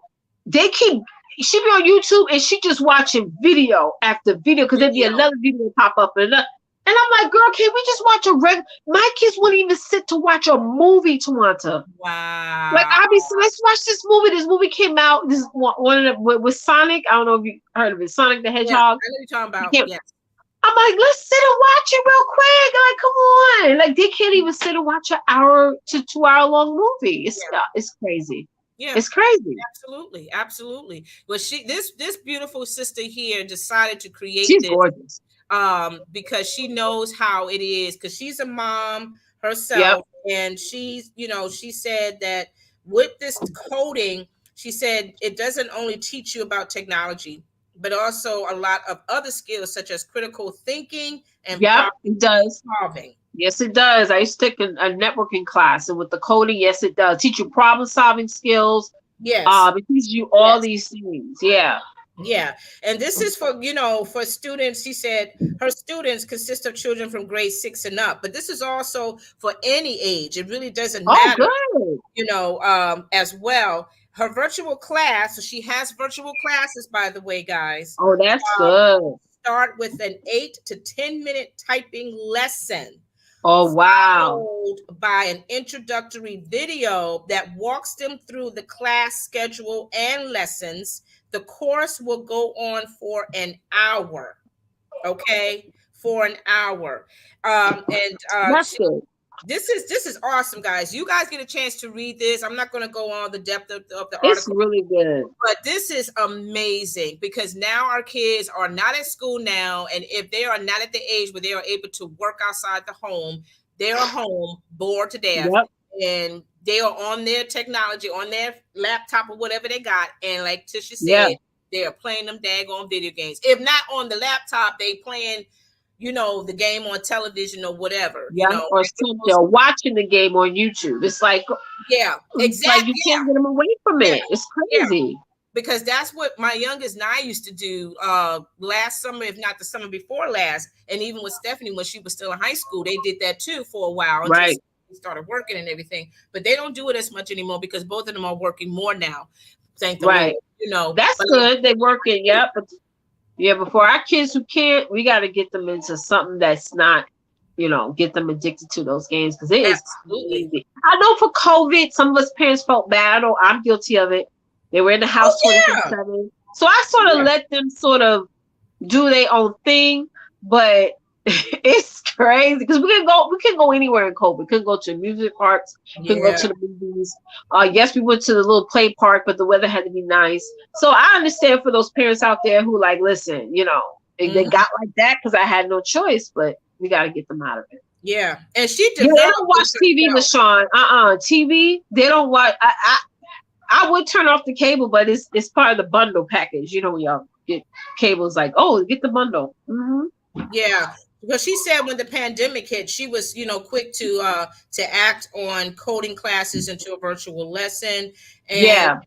they keep she be on YouTube and she just watching video after video because there'd be Video. another video pop up and I'm like, girl, can we just watch a My kids wouldn't even sit to watch a movie, Tamanta. Like Wow. I be so let's watch this movie. This movie came out. This is one of the with Sonic. I don't know if you heard of it. Sonic the Yes, Hedgehog. I know you're talking about. It came, Yes. I'm like, let's sit and watch it real quick. Like, come on. Like, they can't even sit and watch an hour to 2 hour long movie. It's crazy. Yeah. It's crazy. Absolutely, absolutely. But this beautiful sister here decided to create She's this gorgeous. because she knows how it is, because she's a mom Yep. herself, and she said that with this coding, she said it doesn't only teach you about technology, but also a lot of other skills such as critical thinking and Yep, problem it does. solving. Yes, it does. I used to take a networking class, and with the coding, yes, it does. Teach you problem solving skills. Yes. It teaches you all Yes. these things. Yeah. Yeah, and this is for for students. She said her students consist of children from grade 6 and up, but this is also for any age. It really doesn't Oh, matter, good. as well. Her virtual class, so she has virtual classes, by the way, guys. Oh, that's Um, good. Start with an 8 to 10 minute typing lesson, Oh, wow. followed by an introductory video that walks them through the class schedule and lessons. The course will go on for an hour. Okay, for an hour. And That's good. this is awesome, guys. You guys get a chance to read this. I'm not going to go on the depth of the It's article, really good. but this is amazing because now our kids are not at school now, and if they are not at the age where they are able to work outside the home, they are home bored to death, Yep. and they are on their technology, on their laptop or whatever they got, and like Tisha Yeah. said, they are playing them daggone video games. If not on the laptop, they playing, the game on television or whatever, Yeah. Or they're watching the game on YouTube. Yeah, It's like exactly. you can't get them away from Yeah. it. It's Yeah. crazy. Because that's what my youngest and I used to do last summer, if not the summer before last. And even with Stephanie, when she was still in high school, they did that too for a while until Right. they started working and everything. But they don't do it as much anymore because both of them are working more now. Thank the Right. Lord. That's But good. They working. Yeah. But for our kids who can't, we got to get them into something that's not, get them addicted to those games because it is absolutely. crazy. I know for COVID, some of us parents felt bad. Or I'm guilty of it. They were in the house 24/7. So I sort of let them sort of do their own thing, but it's crazy because we can go anywhere in COVID. We can go to amusement parks, we can go to the movies. Yes, we went to the little play park, but the weather had to be nice. So I understand for those parents out there who listen, they got like that because I had no choice, but we got to get them out of it. Yeah, and she they don't watch TV, LaShawn. TV. They don't watch. I would turn off the cable, but it's part of the bundle package. When y'all get cables, get the bundle. Mm-hmm. Yeah, because she said when the pandemic hit, she was quick to act on coding classes into a virtual lesson, and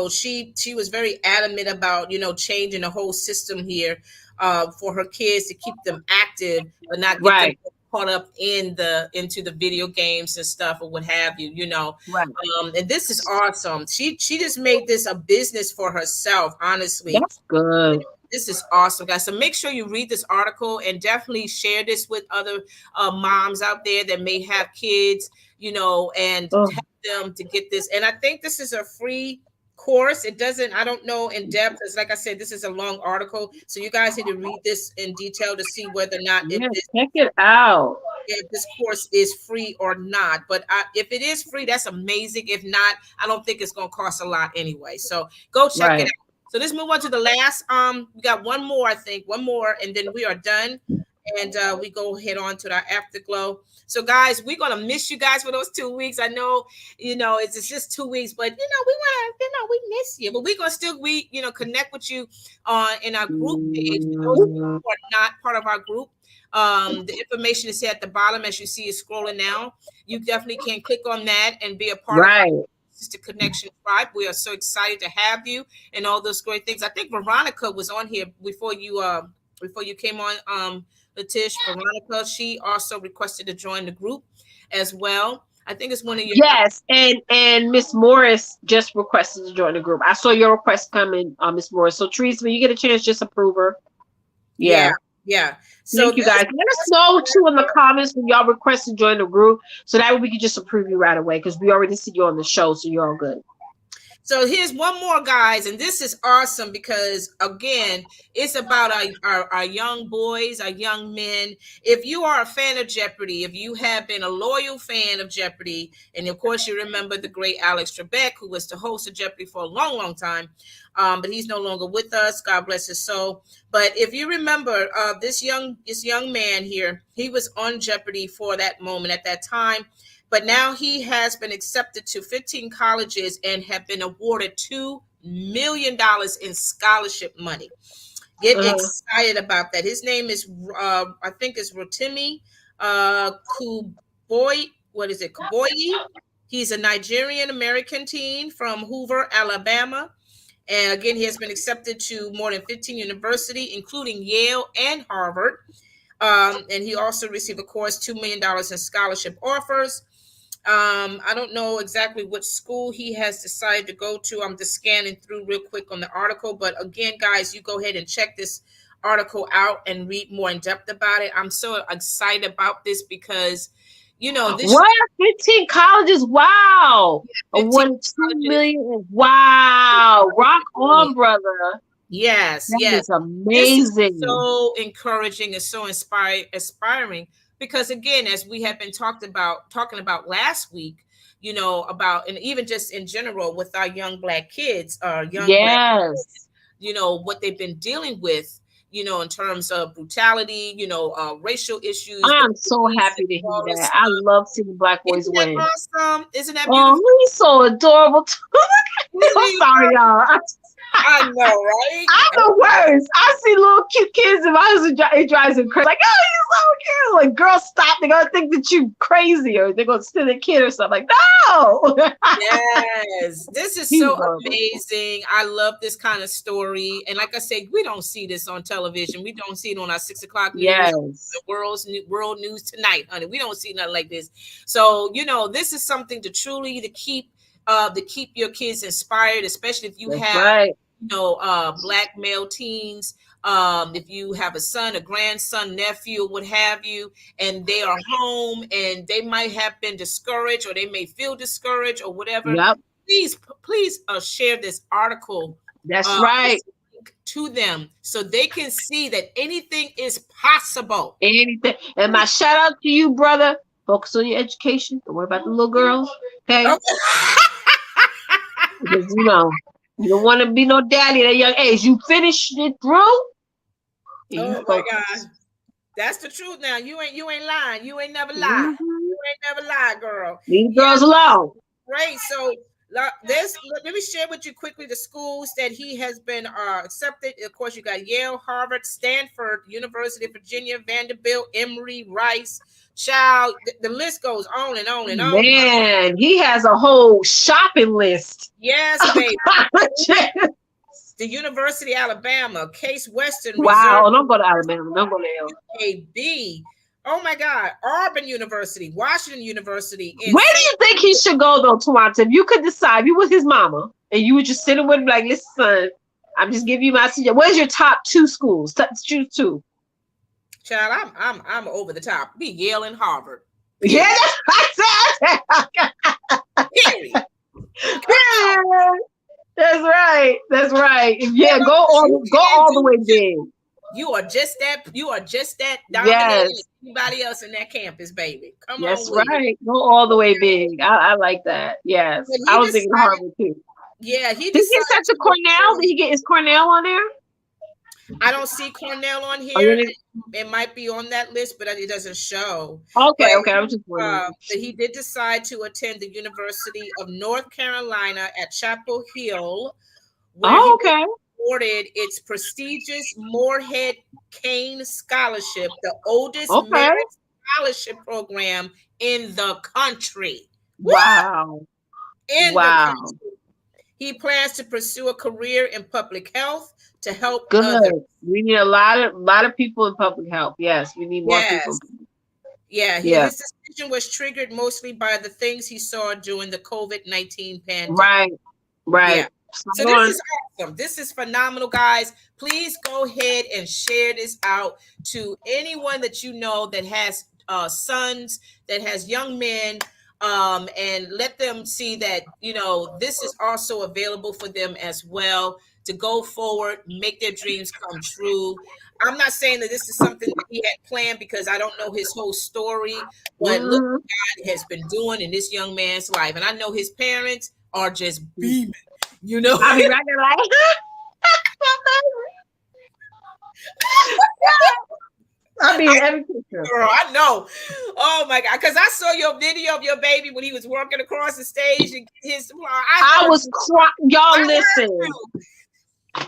she was very adamant about changing the whole system here for her kids to keep them active, but not get them caught up into the video games and stuff or what have you. Right. And this is awesome. She just made this a business for herself. Honestly, that's good. This is awesome, guys. So make sure you read this article and definitely share this with other moms out there that may have kids, and help them to get this. And I think this is a free course. I don't know in depth. It's like I said, this is a long article. So you guys need to read this in detail to see whether or not check it out. If this course is free or not. But if it is free, that's amazing. If not, I don't think it's going to cost a lot anyway. So go check it out. So let's move on to the last. We got one more, and then we are done. And we go head on to our afterglow. So guys, we're gonna miss you guys for those 2 weeks. I know, it's just 2 weeks, but we miss you. But we're gonna still connect with you in our group page. For those who are not part of our group, the information is here at the bottom as you see it scrolling now. You definitely can click on that and be a part of our Sister Connection Tribe. We are so excited to have you and all those great things. I think Veronica was on here before you came on, Leticia. Veronica, she also requested to join the group. as well. I think it's one of your Yes, and Miss Morris just requested to join the group. I saw your request come in, Miss Morris. So Teresa, when you get a chance, just approve her. yeah, Yeah. yeah. So Thank you guys. Let us know too in the comments when y'all request to join the group, so that way we can just approve you right away because we already see you on the show, so you're all good. So here's one more, guys, and this is awesome because, again, it's about our young boys, our young men. If you are a fan of Jeopardy, if you have been a loyal fan of Jeopardy, and of course you remember the great Alex Trebek, who was the host of Jeopardy for a long, long time, but he's no longer with us. God bless his soul. But if you remember, this young man here, he was on Jeopardy for that moment at that time. But now he has been accepted to 15 colleges and have been awarded $2 million in scholarship money. Get excited about that. His name is, I think it's Rotimi Kuboyi. What is it? Kuboyi. He's a Nigerian American teen from Hoover, Alabama. And again, he has been accepted to more than 15 universities, including Yale and Harvard. And he also received, of course, $2 million in scholarship offers. I don't know exactly which school he has decided to go to. I'm just scanning through real quick on the article. But again, guys, you go ahead and check this article out and read more in depth about it. I'm so excited about this because, you know, this 15 colleges. Wow. Awarded 2 million. Wow. Rock on, brother. Yes, that yes. is amazing. This is so encouraging and so inspiring. Because again, as we have been talking about last week, you know, about, and even just in general with our young Black kids, Black kids, you know, what they've been dealing with, you know, in terms of brutality, you know, racial issues. I'm so happy to hear that. I love seeing Black boys win. Isn't that awesome? Isn't that beautiful? Oh, he's so adorable too. I'm sorry, y'all. I know, right? I'm the worst. I see little cute kids and my husband, it drives him crazy. Like, oh, he's so cute. Like, girls, stop. They're going to think that you crazy or they're going to steal a kid or something. Like, no. Yes. This is so amazing. I love this kind of story. And like I said, we don't see this on television. We don't see it on our 6 o'clock news. Yes. The world news tonight, honey. We don't see nothing like this. So, you know, this is something to truly to keep your kids inspired, especially if you have you know, Black male teens, if you have a son, a grandson, nephew, what have you, and they are home and they might have been discouraged or they may feel discouraged or whatever. Yep. Please share this article. That's right. To them so they can see that anything is possible. Anything. And my shout out to you, brother. Focus on your education. Don't worry about the little girls. Okay. Because you know, you don't want to be no daddy at a young age. You finish it through. Oh my God. That's the truth now. You ain't lying. You ain't never lied. You ain't never lied, girl. Leave the girls alone. Right. So let me share with you quickly the schools that he has been accepted. Of course, you got Yale, Harvard, Stanford, University of Virginia, Vanderbilt, Emory, Rice. Child, the list goes on and on and on. Man, he has a whole shopping list. Yes, baby. The University of Alabama, Case Western. Wow, Reserve, don't go to Alabama. Don't go to Yale. UAB. Oh my God, Auburn University, Washington University. Where do you think he should go though, Twonta? If you could decide, if you was his mama, and you were just sitting with him like, listen, son, I'm just giving you my suggestion. Where's your top 2 schools? Choose 2. Child, I'm over the top. Be Yale and Harvard. Yeah, that's right. That's right. Yeah, go all the way big. You are just that dominant as anybody else in that campus, baby. Come on. That's right. Go all the way big. I like that. Yes. I was thinking Harvard too. Yeah, he did he get sent to Cornell? Did he get his Cornell on there? I don't see Cornell on here. It might be on that list, but it doesn't show. Okay. I was just wondering. But he did decide to attend the University of North Carolina at Chapel Hill, where he awarded its prestigious Moorhead Kane Scholarship, the oldest merit scholarship program in the country. Wow. The country. He plans to pursue a career in public health to help others. We need a lot of people in public health. Yes, we need more people. Yeah, Yeah. his decision was triggered mostly by the things he saw during the COVID-19 pandemic. Right. Yeah. Right. So Spot this on. is awesome. This is phenomenal, guys. Please go ahead and share this out to anyone that you know that has sons, that has young men, and let them see that, you know, this is also available for them as well to go forward, make their dreams come true. I'm not saying that this is something that he had planned because I don't know his whole story, but look Mhm. what God has been doing in this young man's life. And I know his parents are just beaming, you know. I'll be right there like, I'll be in every picture. Girl, I know. Oh my God. Because I saw your video of your baby when he was walking across the stage and get his supply. I was crying. Y'all I listen. you.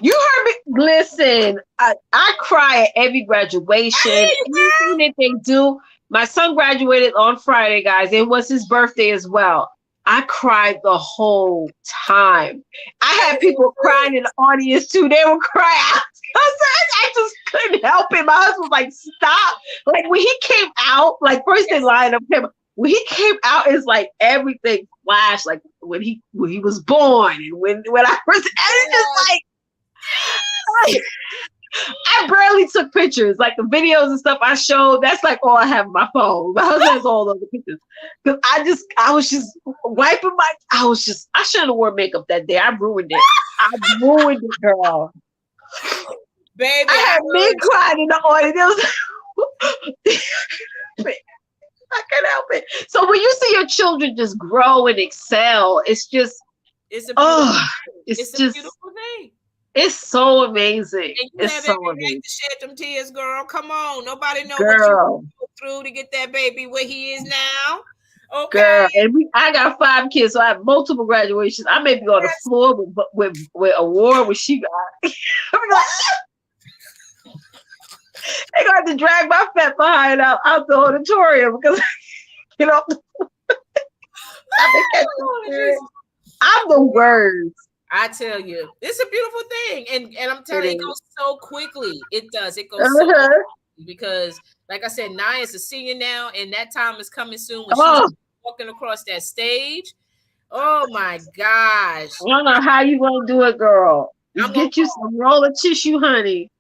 You heard me. Listen, I cry at every graduation. Anything that they do. My son graduated on Friday, guys. It was his birthday as well. I cried the whole time. I had people crying in the audience too. They were crying. I just couldn't help it. My husband was like, stop. Like when he came out, like first they lined up him. When he came out, it's like everything flashed. Like when he was born and when I first, and it's just like I barely took pictures. Like the videos and stuff I showed, that's like all I have on my phone. My husband has all those pictures. Because I was just wiping I shouldn't have worn makeup that day. I ruined it. I ruined it, girl. Baby, I had men crying in the audience. I can't help it. So when you see your children just grow and excel, it's just, it's a beautiful, it's just a beautiful thing. It's so amazing. And you it's have so every amazing. right to shed them tears, girl. Come on. Nobody knows what you go through to get that baby where he is now. Okay. Girl, and I got 5 kids, so I have multiple graduations. I may be on the floor with award what she got. I'm like, they got to drag my fat behind out the auditorium because you know I'm the words. I tell you, it's a beautiful thing, and I'm telling you, it goes so quickly. It does. It goes so quickly because, like I said, Naya's a senior now, and that time is coming soon when she's walking across that stage. Oh my gosh! I don't know how you gonna do it, girl. Just get you some roller tissue, honey.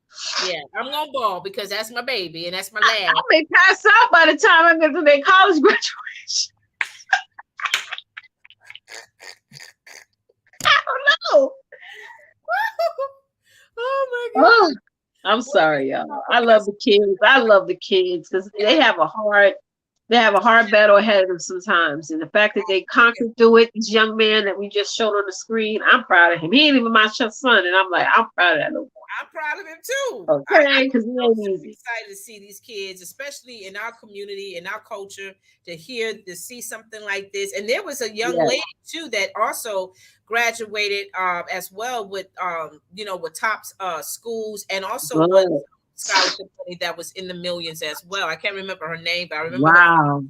Yeah, I'm gonna ball because that's my baby and that's my lad. I may pass out by the time I get to their college graduation. I don't know. Oh my God. I'm sorry, y'all. I love the kids. I love the kids because they have a hard battle ahead of them sometimes. And the fact that they conquered through it, this young man that we just showed on the screen, I'm proud of him. He ain't even my son, and I'm like, I'm proud of that little boy. I'm proud of him too. Okay, because it ain't easy. Excited to see these kids, especially in our community, in our culture, to see something like this. And there was a young lady too that also graduated as well with with top schools, and also one scholarship money that was in the millions as well. I can't remember her name, but I remember her.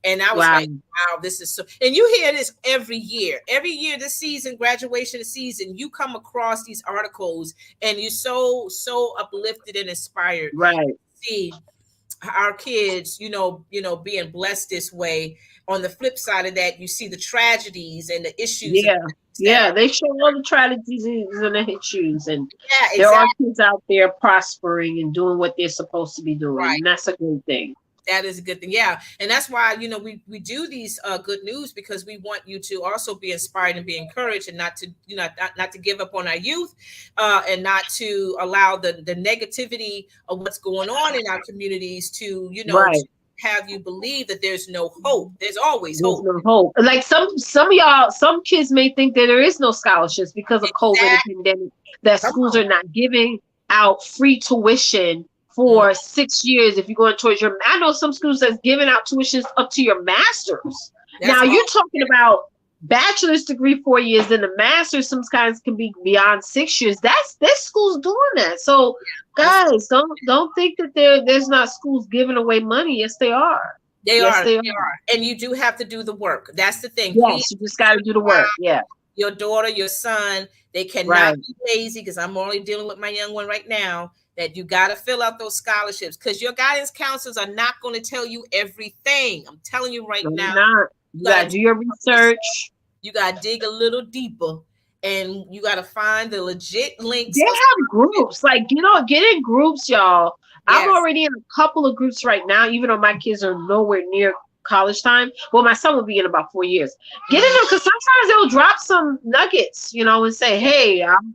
And I was like, wow, this is so. And you hear this every year this season, graduation season, you come across these articles and you're so uplifted and inspired. Right. To see our kids, being blessed this way. On the flip side of that, you see the tragedies and the issues. Yeah, they show all the tragedies and the issues, and there are kids out there prospering and doing what they're supposed to be doing, right. And that's a good thing. That is a good thing, yeah, and that's why we do these good news because we want you to also be inspired and be encouraged, and not to not to give up on our youth, and not to allow the negativity of what's going on in our communities to right. to have you believe that there's no hope. There's always hope. No hope. Like some of y'all, some kids may think that there is no scholarships because of COVID and pandemic, that schools are not giving out free tuition for 6 years if you're going towards your. I know some schools that's giving out tuitions up to your master's. Now you're talking about bachelor's degree 4 years, and the master's sometimes can be beyond 6 years. This school's doing that. So guys, don't think that there's not schools giving away money. Yes, they are. They are. And you do have to do the work. That's the thing. Yes, please, you just got to do the work. Yeah. Your daughter, your son, they cannot be lazy because I'm only dealing with my young one right now. that you got to fill out those scholarships, because your guidance counselors are not going to tell you everything. I'm telling you right No, now. not. You got to do your research. You got to dig a little deeper, and you got to find the legit links. They have groups. Like, get in groups, y'all. Yes. I'm already in a couple of groups right now, even though my kids are nowhere near college time. Well, my son will be in about 4 years. Get in them, because sometimes they'll drop some nuggets, and say, hey, I'm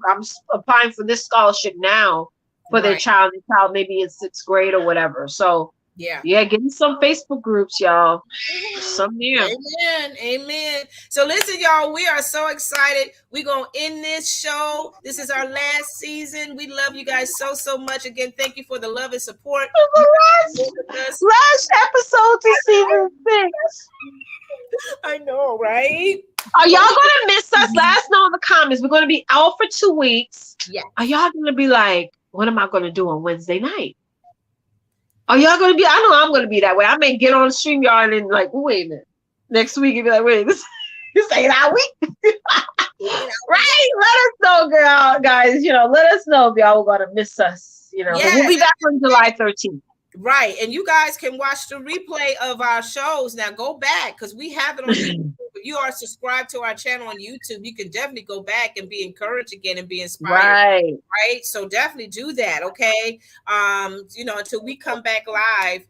applying for this scholarship now for their child. Their child maybe in 6th grade or whatever. So yeah, get in some Facebook groups, y'all. Some there. Amen. So listen, y'all, we are so excited. We're going to end this show. This is our last season. We love you guys so much. Again, thank you for the love and support. Last episode to season 6. I know, right? Are y'all gonna miss us? Let us know in the comments. We're gonna be out for 2 weeks. Yeah. Are y'all gonna be like, what am I gonna do on Wednesday night? Are y'all gonna be? I know I'm gonna be that way. I may get on StreamYard and like, wait a minute. Next week and be like, wait, this ain't our week. Right? Let us know, guys. Let us know if y'all are gonna miss us. Yes. But we'll be back on July 13th. Right. And you guys can watch the replay of our shows. Now go back, because we have it on YouTube. If you are subscribed to our channel on YouTube, you can definitely go back and be encouraged again and be inspired. Right. So definitely do that. Okay. Until we come back live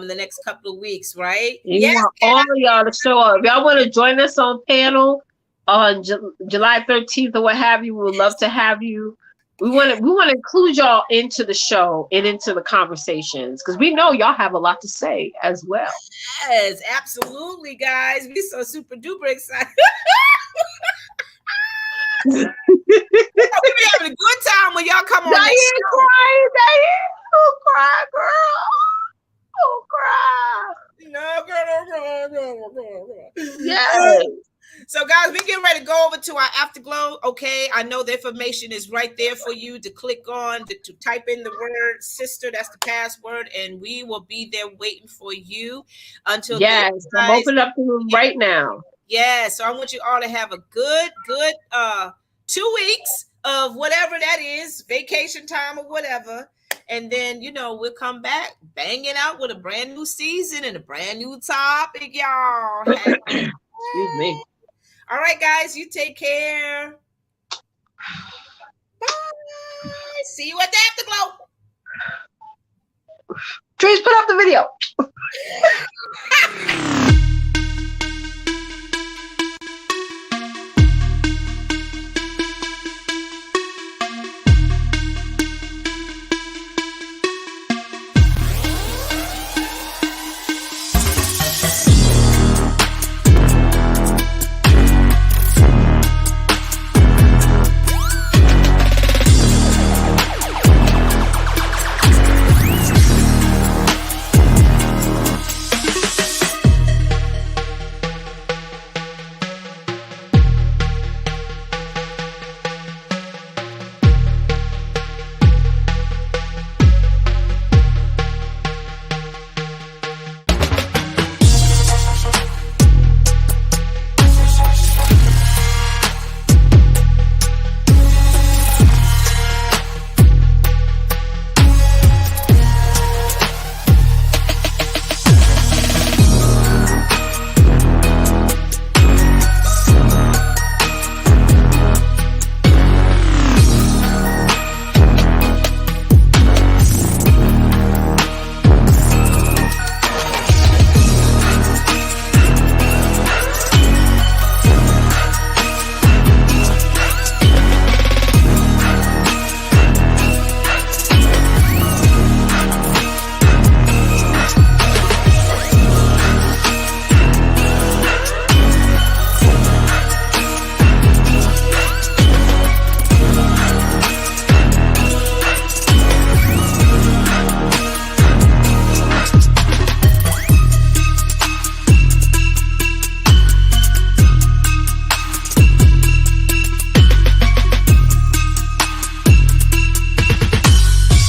in the next couple of weeks, right? We want all of y'all to show up. If y'all want to join us on panel on July 13th or what have you, we would love to have you. We want to include y'all into the show and into the conversations, because we know y'all have a lot to say as well. Yes, absolutely, guys. We're so super duper excited. We'll be having a good time when y'all come on. Diane cry, girl. Oh, cry. No. Yes. So, guys, we're getting ready to go over to our Afterglow. Okay, I know the information is right there for you to click on, to type in the word sister. That's the password, and we will be there waiting for you until. Yes, I'm opening up the room right now. Yeah, so I want you all to have a good 2 weeks of whatever that is, vacation time or whatever. And then, we'll come back banging out with a brand new season and a brand new topic, y'all. Excuse me. All right, guys, you take care. Bye. See you at the Afterglow. Trees, put up the video.